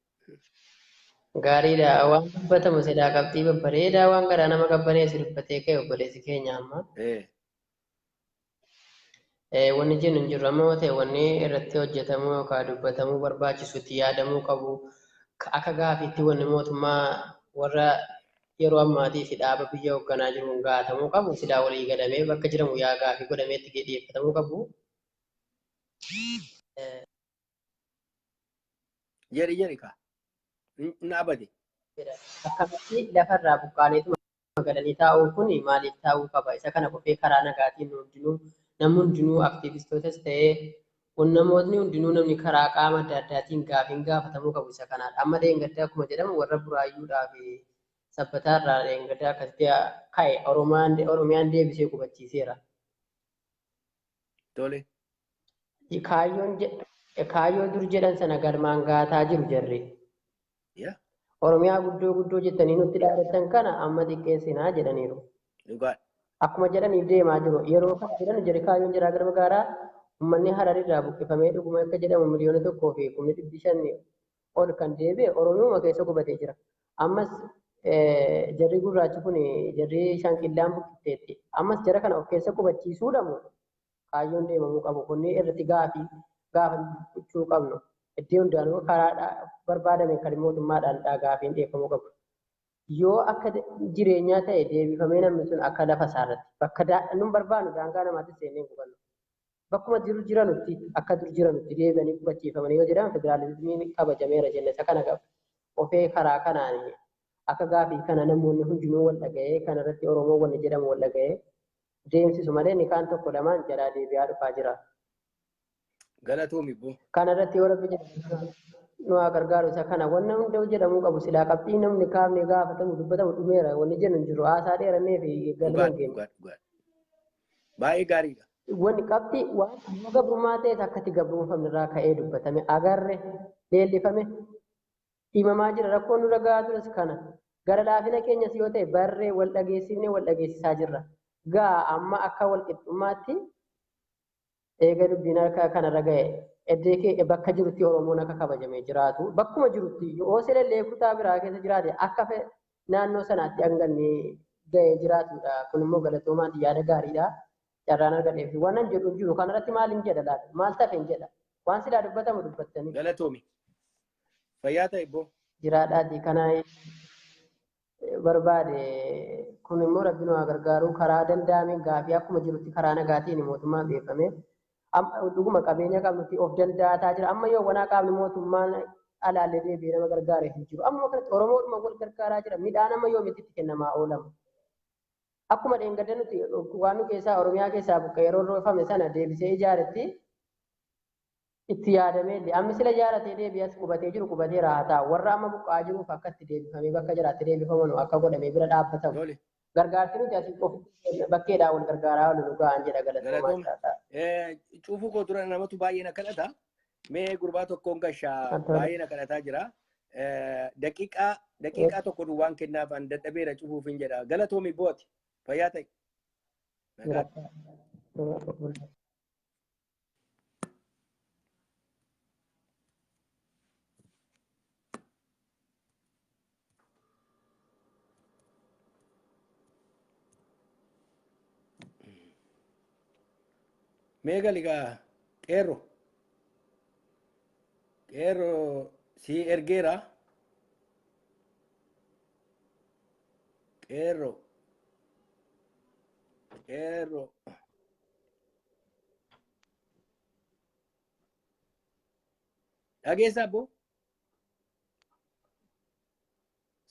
Gaariidha. Waan dubbatamu silaa qabxii babbareedaa waan garaa nama qabbaneessu dubbatee ka'e obboleessi keenya amma. Wanni jennu hin jirru amma ta'e wanni irratti hojjetamuu yookaan dubbatamuu barbaachisutti yaadamuu qabu. Akka gaafiitti wanni mootummaa warra yeroo ammaatii fi dhaaba biyya hoogganaa jiruun gaatamuu qabu. Silaa walii galamee bakka jiramu yaa gaafii godhameetti dhiyeeffatamuu qabu.
Jedhi kaa. Naabade.
Akkamitti lafarraa buqqaaneetu galanii taa'uu kun maaliif taa'uu qaba? Isa kana qofee karaa nagaatiin namni hundinuu aktiivistootas ta'ee namootni hundinuu namni karaa qaama adda addaatiin gaafiin gaafatamuu qabu isa kanaadha. Amma deengaddaa akkuma jedhamu warra buraayyuudhaa fi sabbataarraa deengaddaa akkasitti ka'e Oromiyaan deebisee qubachiiseera.
Tole.
Kaayyoo dur jedhan sana galmaan gaataa jiru jarri. Oromiyaa guddoo jettanii nutti dhaadatan kana amma xiqqeessinaa jedhaniiru. Akkuma jedhaniif deemaa jiru. Yeroo kana jedhan jedhe kaayyoon jiraa gara magaalaa uummanni hararirraa buqqifamee dhuguma akka jedhamu miliyoona 1,500,000 ol kan deebi'e Oromiyaa keessa qubatee jira. Ammas jarri gurraachi kun jarri shanqillaan buqqifteetti. Ammas jara kana of keessa qubachiisuudhamu kaayyoon deemamuu qabu. Kunni irratti gaafachuu qabnu. Iddoo hundaanuu karaa barbaadame kan mootummaadhaan gaafiin dhiyeeffamuu qabu. Yoo akka jireenyaa ta'e deebifamee namni sun akka lafa isaarratti bakka nun barbaannu daangaa namaatti seennee qubannu. Bakkuma jiranutti akka dur jiranutti deebi'anii qubachiifamanii yoo jedhan federaalizimiin kabajameera jenne isa kana qabu. Ofee karaa kanaan akka gaafii kana namoonni hundinuu wal dhaga'ee kanarratti Oromoo wanni jedhamu wal dhaga'ee deemsisu malee inni kaan tokko lamaan jalaa deebi'aa dhufaa jira.
Galatoomi boo.
Kana irratti yoo rabbi jedhamu nu haa gargaaru isa kana wanna hunda jedhamuu qabu silaa qabxii namni kaafne gaafatamu dubbatamu dhumeera wanni jennu hin jiru haasaa dheerannee fi galmaan keenya.
Baay'ee gaariidha.
Wanni qabxii waan yoo gabrummaa ta'es akkatti gabrumfamne irraa ka'ee dubbatame agarre leellifame himamaa jira rakkoon nurra gahaa tures kana gara laafina keenyas yoo ta'e barree wal dhageessifnee wal dhageessisaa jirra. Gaa amma akka wal qixxummaatti eega dubbiin kanarra ga'e eddee bakka jirutti Oromoon akka kabajamee jiraatu bakkuma jirutti yoo silallee kutaa biraa keessa jiraate akka naannoo sanaatti hangannee ga'ee jiraatudha. Kun immoo galatoomaati yaada gaariidha. Carraan argadheef waan an jedhu jiru kanarratti maal hin jedha laata? Maal tafe hin jedha? Waan silaa dubbatamu dubbattanii.
Galatoomi. Fayyaa ta'e boo.
Jiraadhaati kana barbaade kun immoo rabbi nu haa gargaaru karaa danda'ameen gaafii akkuma jirutti karaa nagaatiin mootummaan beekame. Dhuguma qabeenya qabnutti of danda'ataa jira. Amma yoo wanaa qaamni mootummaan alaallee deebi'ee nama gargaaree hin jiru. Amma kanatti Oromoodhuma wal gargaaraa jira. Midhaan amma yoomitti kennamaa oolama. Akkuma dheengadda nuti waan nu keessaa Oromiyaa keessaa buqqee yeroo roofame sana deebisee ijaaretti itti yaadamee amma sila ijaaratee deebi'as qubatee jiru qubatee raataa warra amma buqqaa jiruuf akka itti deebifamee bakka jiraatti deebifaman akka godhamee bira dhaabbatamu. gargaarsi nuti asii ofitti bakkeedhaa wal gargaaraa wal nu ga'an jedha galatoomaa
Galatoom.
jiraata.
Cuufuu koo dura namatu baay'ee na kadhata. Mee gurbaa tokkoon gashaa baay'ee na kadhataa jira. Daqiiqaa tokko duwwaan kennaaf an dadhabeera cufuufin jedha. Galatoomi booti. Fayyaa ta'e. Meeqa liqaa qeerroo si ergeera qeerroo dhageessaa boo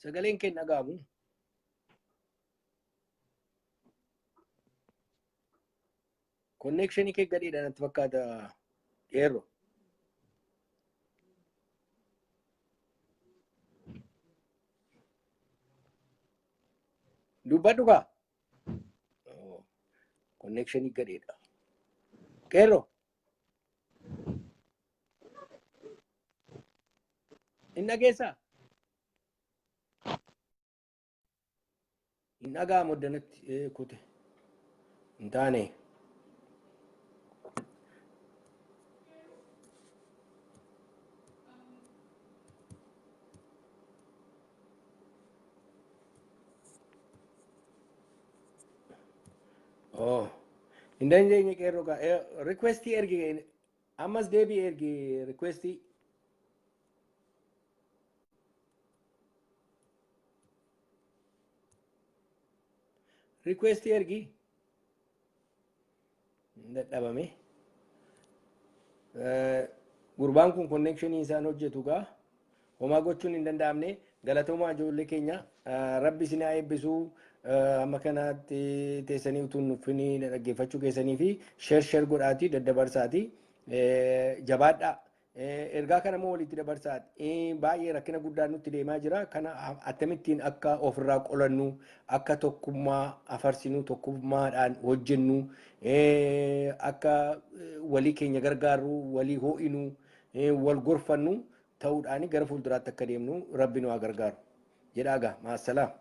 sagaleen kee dhaga'amu. Connection kee gadiidha natti fakkaata qeerroo. Dubbadhu kaa. Connection gadiidha. Qeerroo. Hin dhageessaa? Hin dhaga'amu addanatti kute. Hin taane. Oh, in dandeenye qeerroo kaa requestii ergi ammas deebii ergi requestii. Requestii ergi dadhabame. Gurbaan kun connectionii isaan hojjetu gaa homaa gochuun hin danda'amne. Galatoomaa ijoollee keenya rabbi isin haa eebbisuu. Amma kanatti teessanii utuu nuffini dhaggeeffachuu keessanii fi sheer godhaatii daddabarsaati. Jabaadhaa. Ergaa kana moo walitti dabarsaati. Baay'ee rakkina guddaan nutti deemaa jira. Kana akkamittiin akka ofirraa qolannu, akka tokkummaa afarsinu, tokkummaadhaan hojjennu, akka walii keenya gargaarru, walii ho'inu, wal gorfannu ta'uudhaan gara fuulduraatti akka deemnu rabbi nu haa gargaaru. Jedhaagaa maasalaam.